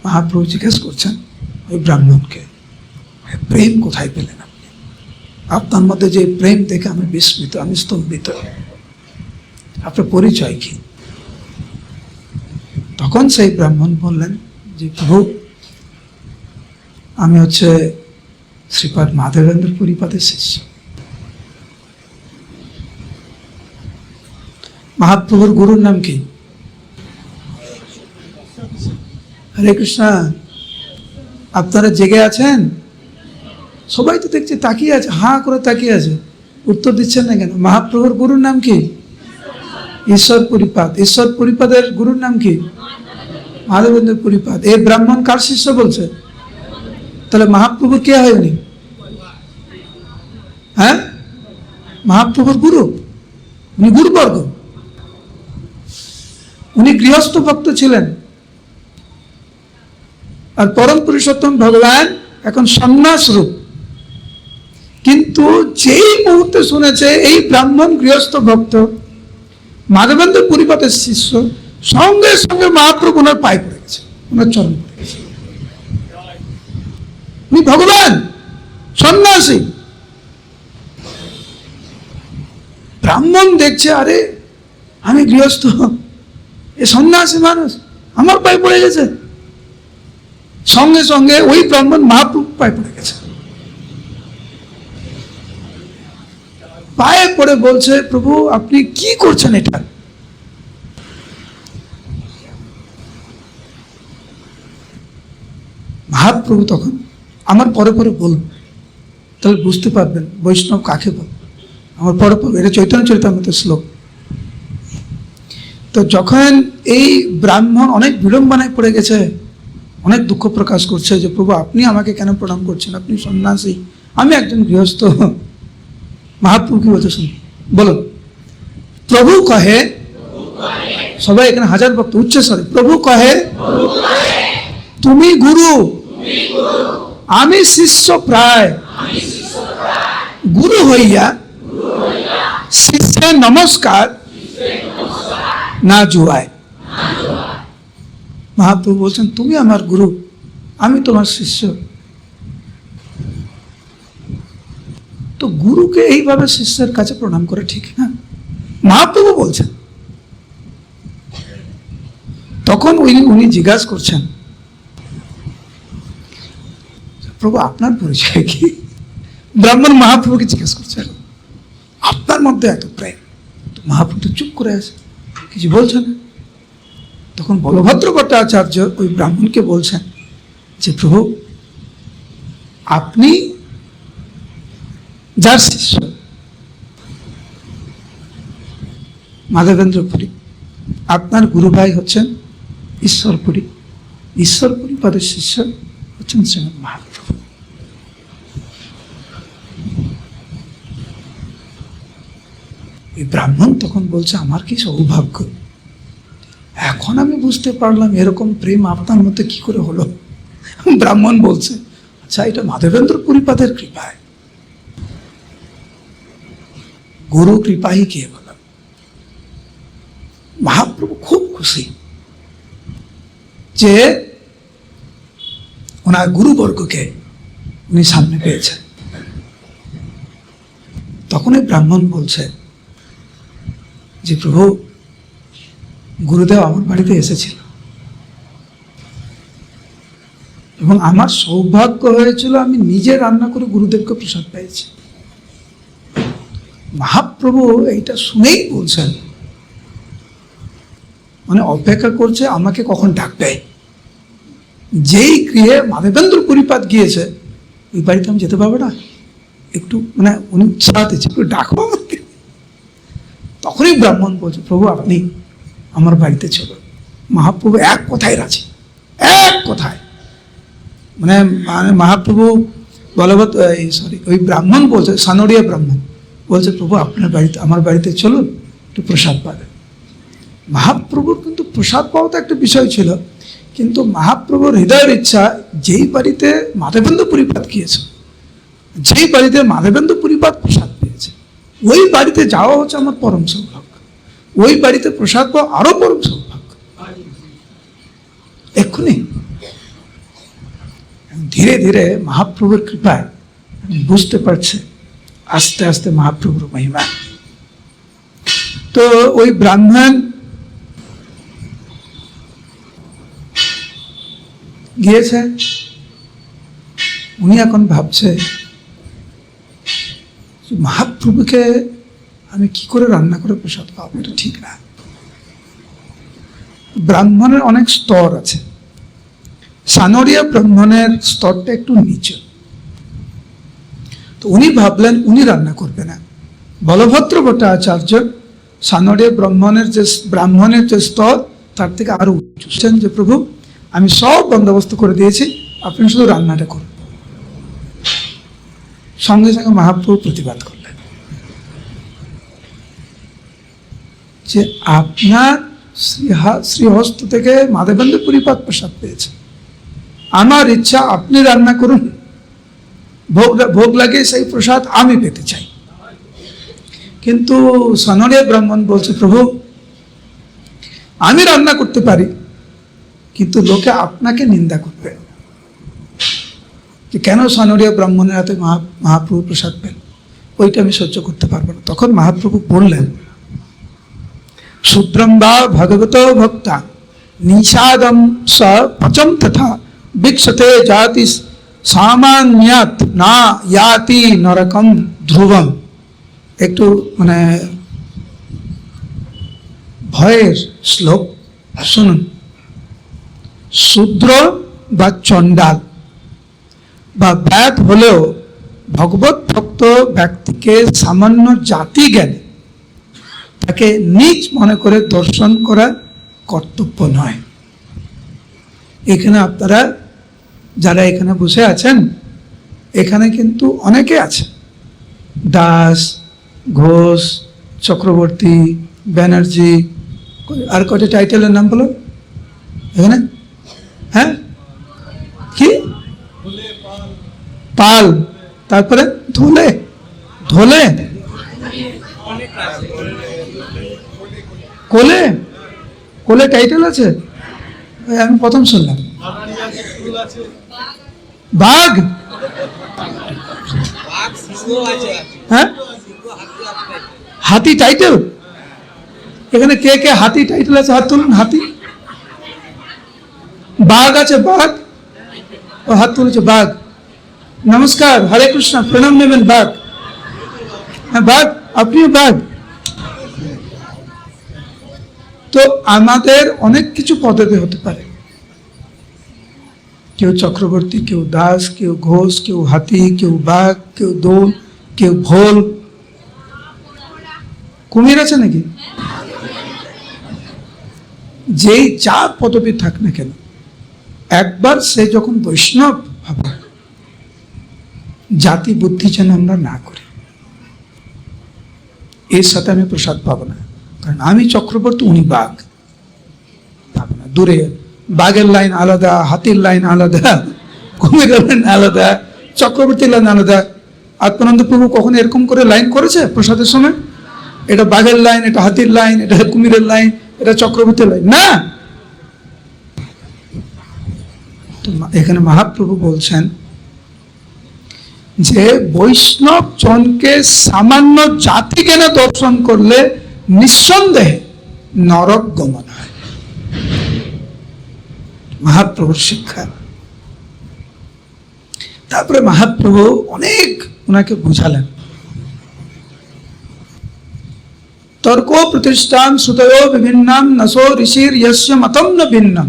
মহাপ্রভু জিজ্ঞেস করছেন ওই ব্রাহ্মণকে, প্রেম কোথায় পেলেন আপনি? আপনার মধ্যে যে প্রেম দেখে আমি বিস্মিত, আমি স্তম্ভিত, আপনার পরিচয় কি? তখন সেই ব্রাহ্মণ বললেন যে প্রভু, আমি হচ্ছে শ্রীপাদ মাধবেন্দ্র পুরীপাদের শিষ্য। মহাপ্রভুর গুরুর নাম কি? হরে কৃষ্ণ। আপনারা জেগে আছেন? সবাই তো দেখছে তাকিয়ে আছে, হাঁ করে তাকিয়ে আছে, উত্তর দিচ্ছেন না কেন? মহাপ্রভুর গুরুর নাম কি? ঈশ্বর পুরীপাদ। ঈশ্বর পুরীপাদের গুরুর নাম কি? মাধবেন্দ্র পুরীপাদ। এই ব্রাহ্মণ কার শিষ্য বলছে? তাহলে মহাপ্রভু কে হয়নি? হ্যাঁ, মহাপ্রভুর গুরু, উনি গুরুবর্গ। উনি গৃহস্থ ভক্ত ছিলেন, আর পরম পুরুষোত্তম ভগবান এখন সন্ন্যাস রূপ। কিন্তু যেই মুহূর্তে শুনেছে এই ব্রাহ্মণ গৃহস্থ ভক্ত মাধবেন্দ্র পুরীপাতের শিষ্য, সঙ্গে সঙ্গে মহাপ্রভু ওনার পায়ে পড়ে গেছে, ওনার চরণ পড়ে গেছে। উনি ভগবান সন্ন্যাসী। ব্রাহ্মণ দেখছে, আরে আমি গৃহস্থ, এ সন্ন্যাসী মানুষ আমার পায়ে পড়ে গেছে। সঙ্গে সঙ্গে ওই ব্রাহ্মণ মহাপ্রভু পায়ে পড়ে গেছে। পায়ে পড়ে বলছে, প্রভু আপনি কি করছেন এটা? মহাপ্রভু তখন, আমার পরে পরে বলুন, তাহলে বুঝতে পারবেন বৈষ্ণব কাকে বল। আমার পরে পরে, এটা চৈতন্য চরিতামৃতের শ্লোক। তো যখন এই ব্রাহ্মণ অনেক বিড়ম্বনায় পড়ে গেছে, অনেক দুঃখ প্রকাশ করছে যে প্রভু আপনি আমাকে কেন প্রণাম করছেন, আপনি সন্ন্যাসী, আমি একজন গৃহস্থ। মহাপ্রভু কি বলছে শুনুন, বলুন। প্রভু কহে, সবাই এখানে হাজার ভক্ত উচ্চ স্বরে, প্রভু কহে তুমি গুরু, আমি শিষ্য প্রায়, গুরু হইয়া শিষ্যের নমস্কার না জুয়ায়। মহাপ্রভু বলছেন তুমি আমার গুরু, আমি তোমার শিষ্য। তো গুরুকে এইভাবে শিষ্যের কাছে প্রণাম করে ঠিক না, মহাপ্রভু বলছেন। তখন উনি জিজ্ঞাসা করছেন, প্রভু আপনার পরিচয় কি? ব্রাহ্মণ মহাপ্রভুকে জিজ্ঞাসা করছেন, আপনার মধ্যে এত প্রেম। মহাপ্রভু তো চুপ করে আছে, কিছু বলছে না। তখন বলভদ্র ভট্টাচার্য ওই ব্রাহ্মণকে বলছেন যে প্রভু আপনি যার শিষ্য মাধবেন্দ্র পুরী, আপনার গুরু ভাই হচ্ছেন ঈশ্বরপুরী, ঈশ্বরপুরী পদের শিষ্য হচ্ছেন শ্রীমৎ মহাপ্রভু। এই ব্রাহ্মণ তখন বলছে আমার কি সৌভাগ্য, এখন আমি বুঝতে পারলাম এরকম প্রেম আপনার মধ্যে কি করে হলো। ব্রাহ্মণ বলছে আচ্ছা এটা মাধবেন্দ্র পুরীপাদের কৃপায়, গুরু কৃপাই কে বল। মহাপ্রভু খুব খুশি যে ওনার গুরুবর্গকে উনি সামনে পেয়েছেন। তখনই ব্রাহ্মণ বলছে যে প্রভু গুরুদেব আমার বাড়িতে এসেছিল এবং আমার সৌভাগ্য হয়েছিল আমি নিজে রান্না করে গুরুদেবকে প্রসাদ পেয়েছি। মহাপ্রভু এইটা শুনেই বলছেন, মানে অপেক্ষা করছে আমাকে কখন ডাকবে। যেই গৃহে মাধবেন্দ্র পুরীপাদ গিয়েছে ওই বাড়িতে আমি যেতে পারবো না, একটু মানে উনি উৎসাহ দিচ্ছে একটু ডাকো আমাকে। তখনই ব্রাহ্মণ বলছে প্রভু আপনি আমার বাড়িতে চলুন। মহাপ্রভু এক কথায় রাজি, এক কথায়। মানে মহাপ্রভু বলবৎ ওই ব্রাহ্মণ বলছে, সানোরিয়া ব্রাহ্মণ বলছে প্রভু আপনার বাড়িতে আমার বাড়িতে চলুন, একটু প্রসাদ পাবেন। মহাপ্রভুর কিন্তু প্রসাদ পাওয়া তো একটা বিষয় ছিল, কিন্তু মহাপ্রভুর হৃদয়ের ইচ্ছা যেই বাড়িতে মাধবেন্দ্র পুরীপাদ গিয়েছে, যেই বাড়িতে মাধবেন্দ্র পুরীপাদ প্রসাদ পেয়েছে, ওই বাড়িতে যাওয়া হচ্ছে আমার পরম সৌভাগ্য, ওই বাড়িতে প্রসাদ পাওয়া আরো পরম সৌভাগ্য। এক্ষুনি ধীরে ধীরে মহাপ্রভুর কৃপায় বুঝতে পারছে আস্তে আস্তে মহাপ্রভুর মহিমা। তো ওই ব্রাহ্মণ গিয়েছে, উনি এখন ভাবছে মহাপ্রভুকে আমি কি করে রান্না করে প্রসাদ পাবো, এটা ঠিক না। ব্রাহ্মণের অনেক স্তর আছে, সানোরিয়া ব্রাহ্মণের স্তরটা একটু নিচু। তো উনি ভাবলেন উনি রান্না করবে না। বলভদ্র ভট্টাচার্য সানোরিয়া ব্রাহ্মণের যে স্তর তার থেকে আরো উঁচু, যে প্রভু আমি সব বন্দোবস্ত করে দিয়েছি, আপনি শুধু রান্নাটা করুন। সঙ্গে সঙ্গে মহাপ্রভু প্রতিবাদ করলেন যে আপনার শ্রীহস্ত থেকে মাধবেন্দ্র পুরীপাদ প্রসাদ পেয়েছে, আমার ইচ্ছা আপনি রান্না করুন, ভোগ লাগিয়ে সেই প্রসাদ আমি পেতে চাই। কিন্তু সনরীয় ব্রাহ্মণ বলছে, প্রভু আমি রান্না করতে পারি, কিন্তু লোকে আপনাকে নিন্দা করবে যে কেন সনরীয় ব্রাহ্মণের হাতে মহাপ্রভু প্রসাদ পেল, ওইটা আমি সহ্য করতে পারবো না। তখন মহাপ্রভু বললেন, শূদ্রম বা ভগবত ভক্তা নিষাদম স পচম তথা বিক্ষতে জাতি সামান্যাত না ইয়াতি নরকম ধ্রুবম। একটু মানে ভয়ের শ্লোক শুনুন। শূদ্র বা চণ্ডাল বা ব্যাধ হলেও ভগবত ভক্ত ব্যক্তিকে সামান্য জাতি জ্ঞানে তাকে নিজ মনে করে দর্শন করা কর্তব্য নয়। এখানে আপনারা যারা এখানে বসে আছেন, এখানে কিন্তু অনেকে আছে, দাস, ঘোষ, চক্রবর্তী, ব্যানার্জি, আর কয়টা টাইটেলের নাম বলো এখানে? হ্যাঁ, কি? পাল, তারপরে ধোলে, ধোলে, কোলে, কোলে টাইটেল আছে? আমি প্রথম শুনলাম। বাঘ, হ্যাঁ, হাতি টাইটেল? এখানে কে কে হাতি টাইটেল আছে? হাত তুলুন। হাতি, বাঘ আছে? বাঘ, ও হাত তুলেছে। বাঘ, নমস্কার, হরে কৃষ্ণ, প্রণাম নেবেন। বাঘ, হ্যাঁ বাঘ, আপনিও বাঘ। তো আমাদের অনেক কিছু পদবি হতে পারে, কেউ চক্রবর্তী, কেউ দাস, কেউ ঘোষ, কেউ হাতি, কেউ বাঘ, কেউ দোল, কেউ ভোল। কুমির আছে নাকি? যেই যা পদবি থাক না কেন, একবার সে যখন বৈষ্ণব হবে, জাতি বুদ্ধি যেন আমরা না করি। এর সাথে আমি প্রসাদ পাবো না, কারণ আমি চক্রবর্তী, উনি বাঘ, পাবো না। দূরে বাঘের লাইন আলাদা, হাতির লাইন আলাদা, কুমিরের লাইন আলাদা, চক্রবর্তীর লাইন আলাদা। আত্মানন্দ প্রভু কখনো এরকম করে লাইন করেছে প্রসাদের সময়? এটা বাঘের লাইন, এটা হাতির লাইন, এটা কুমিরের লাইন, এটা চক্রবর্তীর লাইন না। তো এখানে মহাপ্রভু বলছেন যে বৈষ্ণব জনকে সামান্য জাতি জ্ঞানে দর্শন করলে নিঃসন্দেহে নরক গমন হয়। মহাপ্রভুর শিক্ষা। তারপরে মহাপ্রভু অনেক ওনাকে বুঝালেন। তর্ক প্রতিষ্ঠান শ্রুতዮ বিভিন্নাম নসো ঋষির ইয়স্য মতম ন ভিন্নম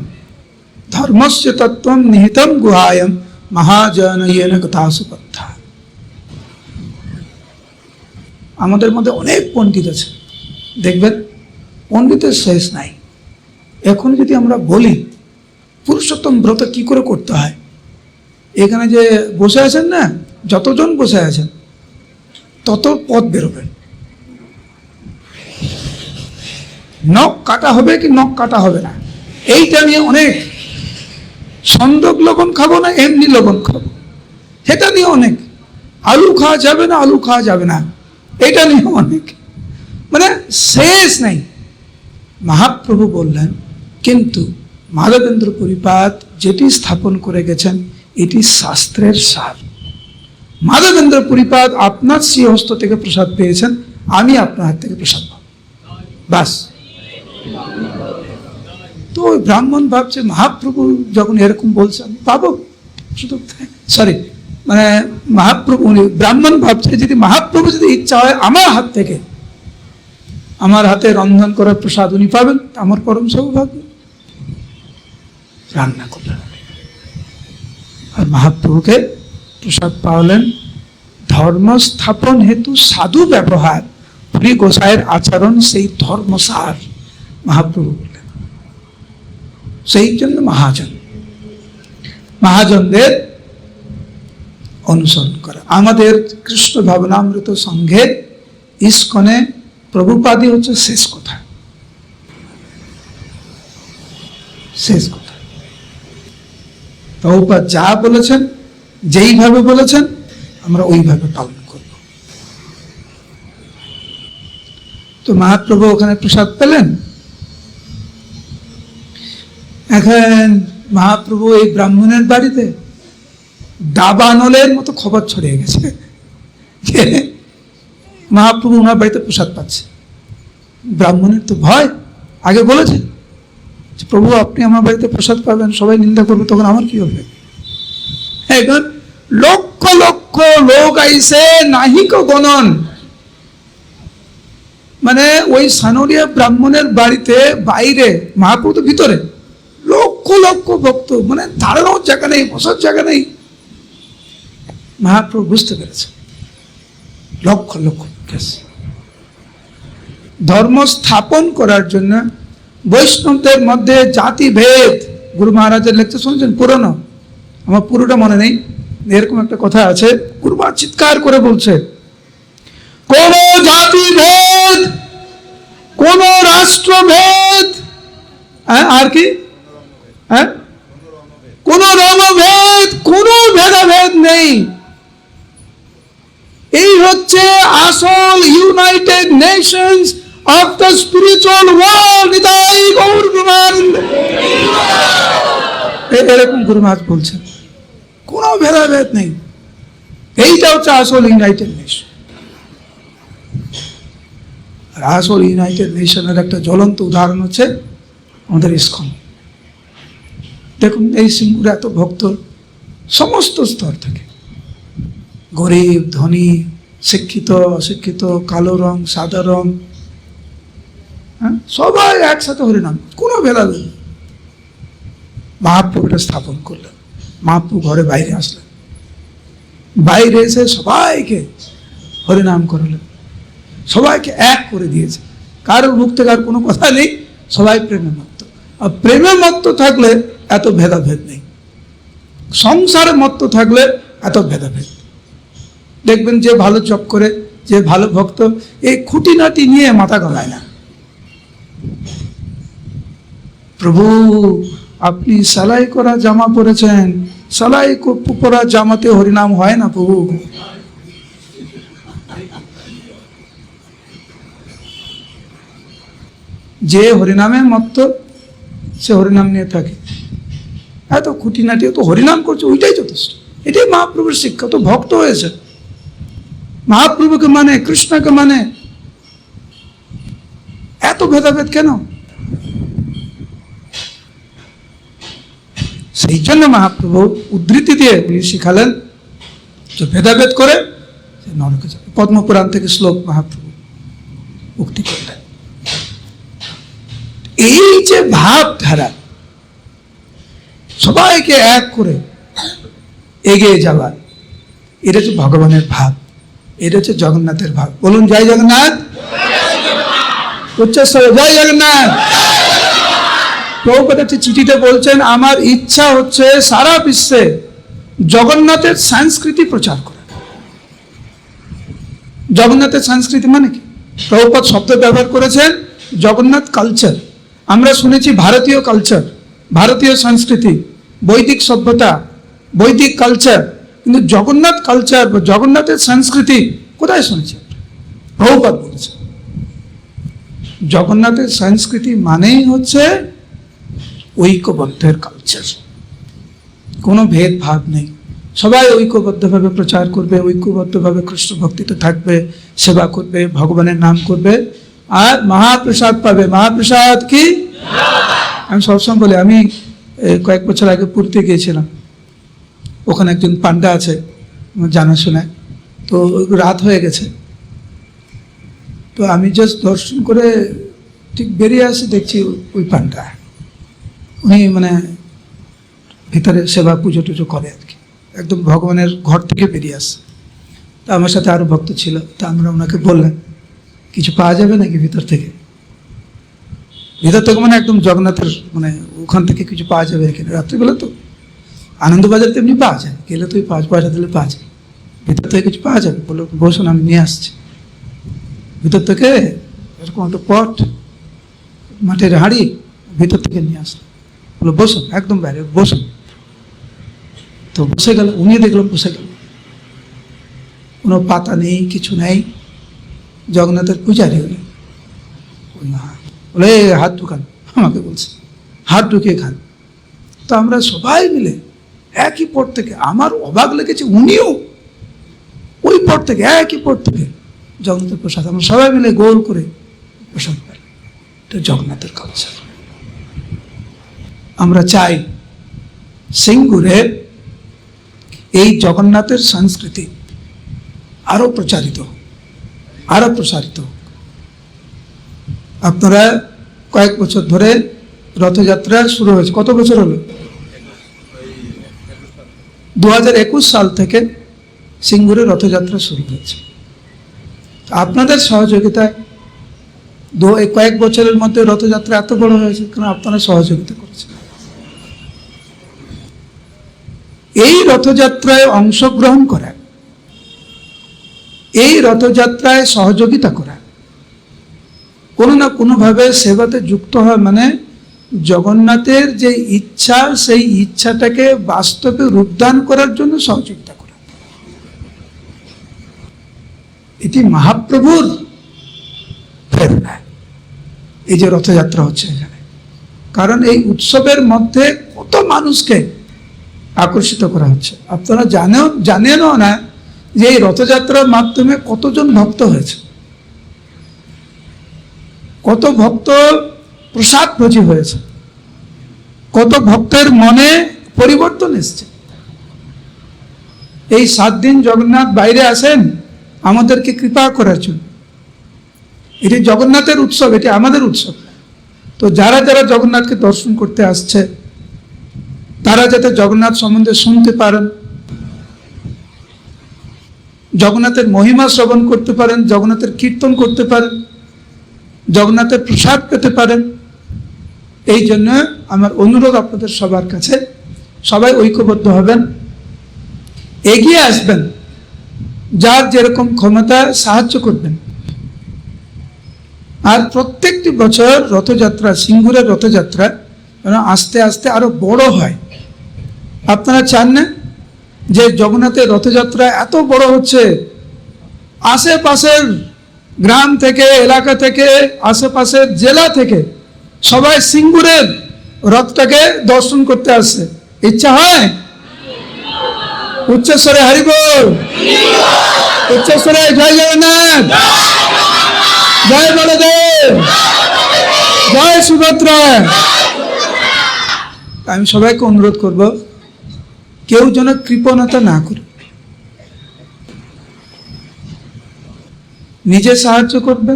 ধর্মস্য তত্ত্বম নিহিতম গুহায়ম মহাজনয়েন কথাসু পথ্যা। আমাদের মধ্যে অনেক পণ্ডিত আছে, দেখবেন পণ্ডিতের শেষ নাই। এখন যদি আমরা বলি পুরুষোত্তম ব্রত কি করে করতে হয়, এখানে যে বসে আছেন না, যতজন বসে আছেন তত পথ বেরোবেন। নখ কাটা হবে কি নখ কাটা হবে না, এইটা নিয়ে অনেক। সন্দক লবণ খাবো না এমনি লবণ খাবো, সেটা নিয়ে অনেক। আলু খাওয়া যাবে না, আলু খাওয়া যাবে না, এটা নিয়ে অনেক, মানে শেষ নাই। মহাপ্রভু বললেন, কিন্তু মাধবেন্দ্র পরিপাত যেটি স্থাপন করে গেছেন এটি শাস্ত্রের সার। মাধবেন্দ্র পরিপাত আপনার শ্রীহস্ত থেকে প্রসাদ পেয়েছেন, আমি আপনার হাত থেকে প্রসাদ পাবো, বাস। তো ওই ব্রাহ্মণ ভাবছে মহাপ্রভু যখন এরকম বলছে আমি পাবো, শুধু সরি মানে মহাপ্রভু, ব্রাহ্মণ ভাবছে যদি মহাপ্রভু যদি ইচ্ছা হয় আমার হাত থেকে, আমার হাতে রন্ধন করার প্রসাদ উনি পাবেন, আমার পরম সৌভাগ্য। রান্না করলেন আর মহাপ্রভুকে প্রসাদ পাওয়ালেন। ধর্ম স্থাপন হেতু সাধু ব্যবহার, পুরী গোসাইয়ের আচরণ সেই ধর্মসার। মহাপ্রভু বললেন সেই জন্য মহাজনদের অনুসরণ করা। আমাদের কৃষ্ণ ভাবনামৃত সংঘে ইস্কনে প্রভুপাদই হচ্ছে শেষ কথা, শেষ কথা। প্রভুপাদ যা বলেছেন, যেইভাবে বলেছেন, আমরা ওইভাবে পালন করব। তো মহাপ্রভু ওখানে প্রসাদ পেলেন। এখন মহাপ্রভু এই ব্রাহ্মণের বাড়িতে দাবানলের মতো খবর ছড়িয়ে গেছে যে মহাপ্রভু ওনার বাড়িতে প্রসাদ পাচ্ছে। ব্রাহ্মণের তো ভয়, আগে বলেছে প্রভু আপনি আমার বাড়িতে প্রসাদ পাবেন, সবাই নিন্দা করবে, তখন আমার কি হবে? এখন লক্ষ লক্ষ লোক আইসে নাহিক গণন, মানে ওই সানরিয়া ব্রাহ্মণের বাড়িতে বাইরে, মহাপ্রভু তো ভিতরে, লক্ষ লক্ষ ভক্ত, মানে দাঁড়ানোর জায়গা নেই, বসার জায়গা নেই। মহাপ্রভু বুঝতে পেরেছে লক্ষ লক্ষ ধর্ম স্থাপন করার জন্য বৈষ্ণবদের মধ্যে জাতি ভেদ, গুরু মহারাজের লেকচার শুনছেন পুরনো, আমার পুরোটা মনে নেই, এরকম একটা কথা আছে, গুরু মহারাজ চিৎকার করে বলছে কোন জাতি ভেদ, কোন রাষ্ট্রভেদ, আর কি কোন রণভেদ, কোন ভেদাভেদ নেই। এই হচ্ছে আসল united nations of the spiritual world. Nitai Gaur Premananda. এরকম গুরু মহারাজ বলছেন, কোন ভেদাভেদ নেই। এইটা হচ্ছে আসল ইউনাইটেড নেশন। আর আসল ইউনাইটেড নেশনের একটা জ্বলন্ত উদাহরণ হচ্ছে আমাদের ইস্কন। দেখুন এই সিঙ্গুরে এত ভক্ত, সমস্ত স্তর থেকে, গরিব ধনী, শিক্ষিত অশিক্ষিত, কালো রং সাদা রং, সবাই একসাথে হরিনাম, কোনো ভেদাভেদ। মহাপ্রভুটা স্থাপন করলেন, মহাপ্রভু ঘরে বাইরে আসলেন, বাইরে এসে সবাইকে হরিনাম করলেন, সবাইকে এক করে দিয়েছে, কারোর মুখ থেকে আর কোনো কথা নেই, সবাই প্রেমে মত্ত। আর প্রেমে মত্ত থাকলে এত ভেদাভেদ নেই, সংসারে মত্ত থাকলে এত ভেদাভেদ। দেখবেন যে ভালো জপ করে, যে ভালো ভক্ত, এই খুঁটিনাটি নিয়ে মাথা গলায় না। প্রভু আপনি সেলাই করা জামা পরেছেন, সেলাই পরা জামাতে হরিনাম হয় না প্রভু। যে হরিনামে মত্ত সে হরিনাম নিয়ে থাকে, এত খুঁটিনাটি, তো হরিনাম করছে, ওইটাই যথেষ্ট। এটাই মহাপ্রভুর শিক্ষা। তো ভক্ত হয়েছে, মহাপ্রভুকে মানে, কৃষ্ণকে মানে, এত ভেদাভেদ কেন? সেই জন্য মহাপ্রভু উদ্ধৃতি দিয়ে শিখালেন যে ভেদাভেদ করে নরকে যাবে। পদ্মপুরাণ থেকে শ্লোক মহাপ্রভু উক্তি করলেন। এই যে ভাবধারা, সবাইকে এক করে এগিয়ে যাওয়ার, এটা হচ্ছে ভগবানের ভাব, এটা হচ্ছে জগন্নাথের ভাব। বলুন জয় জগন্নাথ, উচ্চস্বরে জয় জগন্নাথ। প্রভুপাদ চিঠিতে বলছেন আমার ইচ্ছা হচ্ছে সারা বিশ্বে জগন্নাথের সংস্কৃতি প্রচার করা। জগন্নাথের সংস্কৃতি মানে কি? প্রভুপাদ শব্দ ব্যবহার করেছেন জগন্নাথ কালচার। আমরা শুনেছি ভারতীয় কালচার, ভারতীয় সংস্কৃতি, বৈদিক সভ্যতা, বৈদিক কালচার, কিন্তু জগন্নাথ কালচার বা জগন্নাথের সংস্কৃতি কোথায় শুনেছি? প্রভুপাদ বলেছেন জগন্নাথের সংস্কৃতি মানেই হচ্ছে ঐক্যবদ্ধের কালচার, কোনো ভেদভাব নেই, সবাই ঐক্যবদ্ধভাবে প্রচার করবে, ঐক্যবদ্ধভাবে কৃষ্ণ ভক্তিতে থাকবে, সেবা করবে, ভগবানের নাম করবে, আর মহাপ্রসাদ পাবে। মহাপ্রসাদ কি? আমি সবসময় বলি, আমি কয়েক বছর আগে পুরীতে গিয়েছিলাম, ওখানে একজন পান্ডা আছে আমার জানাশোনায়, তো রাত হয়ে গেছে, তো আমি জাস্ট দর্শন করে ঠিক বেরিয়ে আসি, দেখছি ওই পান্ডা, উনি মানে ভিতরে সেবা পুজো টুজো করে আর কি, একদম ভগবানের ঘর থেকে বেরিয়ে আসে। তা আমার সাথে আরও ভক্ত ছিল, তা আমরা ওনাকে বললাম কিছু পাওয়া যাবে নাকি ভিতর থেকে? ভিতর থেকে মানে একদম জগন্নাথের মানে ওখান থেকে কিছু পাওয়া যাবে এখানে? রাত্রিবেলা তো আনন্দবাজার তেমনি পাওয়া যায়, গেলে তুই 5 পয়সা দিলে পাওয়া যায়, ভিতর থেকে কিছু পাওয়া যাবে? বললো বসুন আমি নিয়ে আসছি। ভিতর থেকে এরকম একটা পট, মাটির হাঁড়ি, ভিতর থেকে নিয়ে আসলো, বললো বসুন, একদম বাইরে বসুন। তো বসে গেল, উনি দেখলাম বসে গেল, কোনো পাতা নেই, কিছু নেই। জগন্নাথের পূজারি উনি বলে হাত ঢুকান, আমাকে বলছে হাত ঢুকিয়ে খান। তো আমরা সবাই মিলে একই পট থেকে, আমার অবাক লেগেছে, উনিও ওই পট থেকে, একই পট থেকে জগন্নাথের প্রসাদ আমরা সবাই মিলে গোল করে প্রসাদ পাই। এটা জগন্নাথের কালচার। আমরা চাই সিঙ্গুরের এই জগন্নাথের সংস্কৃতি আরো প্রচারিত, আরো প্রসারিত। আপনারা কয়েক বছর ধরে রথযাত্রা শুরু হয়েছে, কত বছর হলো? 2021 সাল থেকে সিঙ্গুরে রথযাত্রা শুরু হয়েছে। আপনাদের সহযোগিতায় কয়েক বছরের মধ্যে রথযাত্রা এত বড় হয়েছে, কারণ আপনারা সহযোগিতা করেছেন। এই রথযাত্রায় অংশগ্রহণ করা, এই রথযাত্রায় সহযোগিতা করা, কোনো না কোনোভাবে সেবাতে যুক্ত হয়, মানে জগন্নাথের যে ইচ্ছা, সেই ইচ্ছাটাকে বাস্তবে রূপদান করার জন্য সহযোগিতা করা। এটি মহাপ্রভুর প্রেরণা, এই যে রথযাত্রা হচ্ছে এখানে। কারণ এই উৎসবের মধ্যে কত মানুষকে আকর্ষিত করা হচ্ছে। আপনারা জানেনও না যে এই রথযাত্রার মাধ্যমে কতজন ভক্ত হয়েছে, কত ভক্ত প্রসাদ ভোজী হয়েছে, কত ভক্তের মনে পরিবর্তন এসছে। এই 7 দিন জগন্নাথ বাইরে আসেন আমাদেরকে কৃপা করার জন্য। এটি জগন্নাথের উৎসব, এটি আমাদের উৎসব। তো যারা যারা জগন্নাথকে দর্শন করতে আসছে, তারা যাতে জগন্নাথ সম্বন্ধে শুনতে পারেন, জগন্নাথের মহিমা শ্রবণ করতে পারেন, জগন্নাথের কীর্তন করতে পারেন, জগন্নাথের প্রসাদ পেতে পারেন। এই জন্য আমার অনুরোধ আপনাদের সবার কাছে, সবাই ঐক্যবদ্ধ হবেন, এগিয়ে আসবেন, যার যেরকম ক্ষমতা সাহায্য করবেন। আর প্রত্যেকটি বছর রথযাত্রা, সিঙ্গুরের রথযাত্রা আস্তে আস্তে আরো বড় হয়। আপনারা চান না যে জগন্নাথের রথযাত্রা এত বড় হচ্ছে, আশেপাশের গ্রাম থেকে, এলাকা থেকে, আশেপাশের জেলা থেকে সবাই সিঙ্গুরের রথটাকে দর্শন করতে আসছে? ইচ্ছা হয়? উচ্চস্বরে হরি বল, উচ্চস্বরে জয় জগন্নাথ, জয় বলদেব, জয় সুভদ্রা। আমি সবাইকে অনুরোধ করব, কেউ যেন কৃপণতা না করে, নিজে সাহায্য করবে,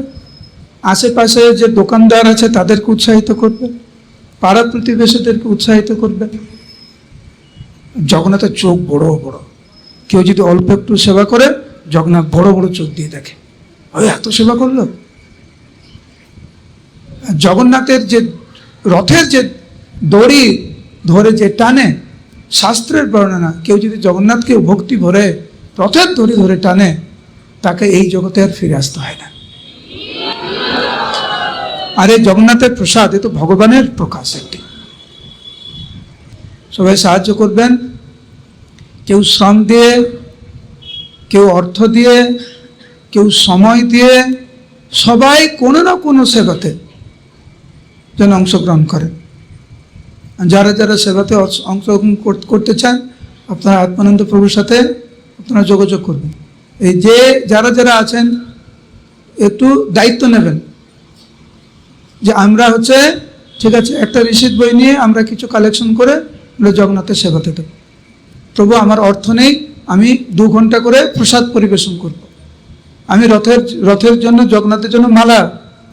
আশেপাশে যে দোকানদার আছে তাদেরকে উৎসাহিত করবে, পাড়া প্রতিবেশীদেরকে উৎসাহিত করবে। জগন্নাথের চোখ বড় বড়, কেউ যদি অল্প একটু সেবা করে, জগন্নাথ বড় বড় চোখ দিয়ে দেখে, ওই এত সেবা করলো। জগন্নাথের যে রথের যে দড়ি ধরে যে টানে, শাস্ত্রের বর্ণনা, কেউ যদি জগন্নাথকে ভক্তি ভরে রথের দড়ি ধরে টানে, তাকে এই জগতে আর ফিরে আসতে হয় না। আর এই জগন্নাথের প্রসাদ, এ তো ভগবানের প্রকাশ একটি। সবাই সাহায্য করবেন, কেউ শ্রম দিয়ে, কেউ অর্থ দিয়ে, কেউ সময় দিয়ে, সবাই কোনো না কোনো সেবাতে যেন অংশগ্রহণ করেন। যারা যারা সেবাতে অংশগ্রহণ করতে চান, আপনারা আত্মানন্দ প্রভুর সাথে আপনারা যোগাযোগ করবেন। এই যে যারা যারা আছেন, একটু দায়িত্ব নেবেন যে আমরা ঠিক আছে, একটা রিসিট বই নিয়ে আমরা কিছু কালেকশন করে জগন্নাথের সেবাতে দেব। প্রভু, আমার অর্থ নেই, আমি 2 ঘন্টা করে প্রসাদ পরিবেশন করব। আমি রথের জন্য, জগন্নাথের জন্য মালা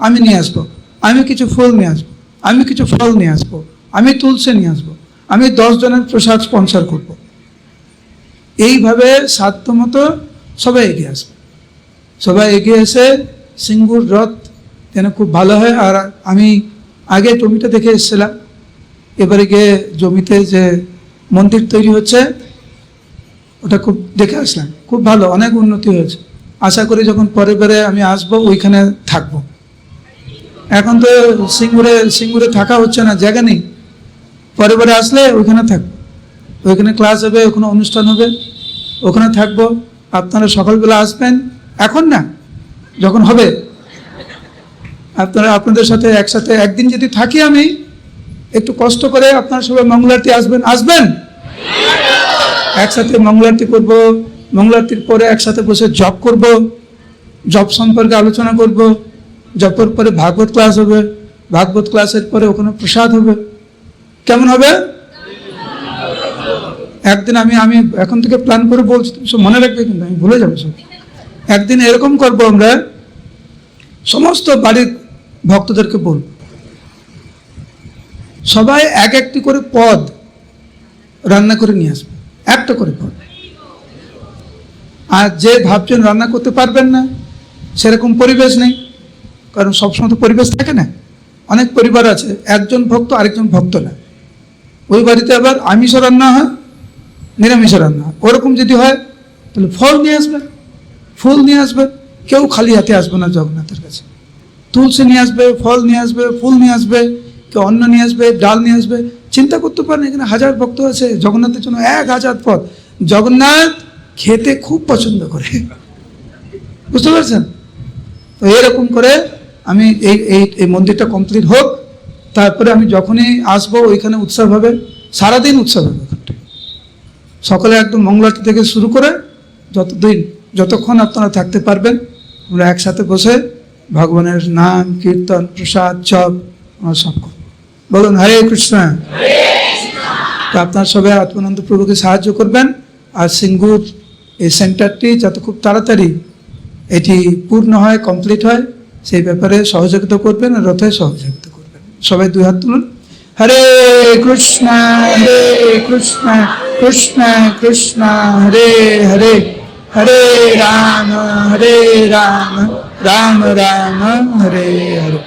আমি নিয়ে আসবো, আমি কিছু ফুল নিয়ে আসবো, আমি কিছু ফল নিয়ে আসবো, আমি তুলসী নিয়ে আসবো, আমি 10 জনের প্রসাদ স্পন্সর করব। এইভাবে সাধ্যমতো সবাই এগিয়ে আসবে। সবাই এগিয়ে এসে সিঙ্গুর রথ যেন খুব ভালো হয়। আর আমি আগে জমিটা দেখে এসেছিলাম, এবারে গিয়ে জমিতে যে মন্দির তৈরি হচ্ছে ওটা খুব দেখে আসলাম, খুব ভালো, অনেক উন্নতি হয়েছে। আশা করি যখন পরের বারে আমি আসবো ওইখানে থাকবো। এখন তো সিঙ্গুরে থাকা হচ্ছে না, জায়গা নেই, পরের বারে আসলে ওইখানে থাকবো। ওইখানে ক্লাস হবে, ওখানে অনুষ্ঠান হবে, ওখানে থাকবো। আপনারা সকালবেলা আসবেন, এখন না, যখন হবে আপনারা আপনাদের সাথে একসাথে একদিন যদি থাকি, আমি একটু কষ্ট করে আপনারা সবাই মঙ্গলারতি আসবেন একসাথে মঙ্গলারতি করব। মঙ্গলারতির পরে একসাথে বসে জপ করব, জপ সম্পর্কে আলোচনা করব। জপের পরে ভাগবত ক্লাস হবে, ভাগবত ক্লাসের পরে ওখানে প্রসাদ হবে। কেমন হবে? একদিন আমি এখন থেকে প্ল্যান করে বলছি, সব মনে রাখবে, কিন্তু আমি ভুলে যাবো সব। একদিন এরকম করব, আমরা সমস্ত বাড়ির ভক্তদেরকে বলব, সবাই এক একটি করে পদ রান্না করে নিয়ে আসবে, একটা করে পদ। আর যে ভাবছেন রান্না করতে পারবেন না, সেরকম পরিবেশ নেই, কারণ সবসময় তো পরিবেশ থাকে না। অনেক পরিবার আছে একজন ভক্ত আরেকজন ভক্ত না, ওই বাড়িতে আবার আমিষ রান্না হয়, নিরামিষ রান্না হয়। ওরকম যদি হয় তাহলে ফল নিয়ে আসবেন, ফুল নিয়ে আসবেন। কেউ খালি হাতে আসবে না জগন্নাথের কাছে। তুলসী নিয়ে আসবে, ফল নিয়ে আসবে, ফুল নিয়ে আসবে, কেউ অন্ন নিয়ে আসবে, ডাল নিয়ে আসবে। চিন্তা করতে পারেন, এখানে 1000 ভক্ত আছে, জগন্নাথের জন্য 1000 পদ। জগন্নাথ খেতে খুব পছন্দ করে, বুঝতে পারছেন? তো এরকম করে আমি এই মন্দিরটা কমপ্লিট হোক, তারপরে আমি যখনই আসবো ওইখানে উৎসব হবে, সারাদিন উৎসব হবে ওখানটায়। সকালে একদম মঙ্গলারতি থেকে শুরু করে যতক্ষণ আপনারা থাকতে পারবেন, আমরা একসাথে বসে ভগবানের নাম কীর্তন প্রসাদ জপ আমরা সব করব। বলুন হরে কৃষ্ণ। তো আপনার সবাই আত্মানন্দ প্রভুকে সাহায্য করবেন, আর সিঙ্গুর এই সেন্টারটি যাতে খুব তাড়াতাড়ি এটি পূর্ণ হয়, কমপ্লিট হয়, সেই ব্যাপারে সহযোগিতা করবেন, আর রথে সহযোগিতা করবেন। সবাই 2 হাত তুলুন। হরে কৃষ্ণ কৃষ্ণ কৃষ্ণ হরে হরে, হরে রাম রাম রাম হরে হরে।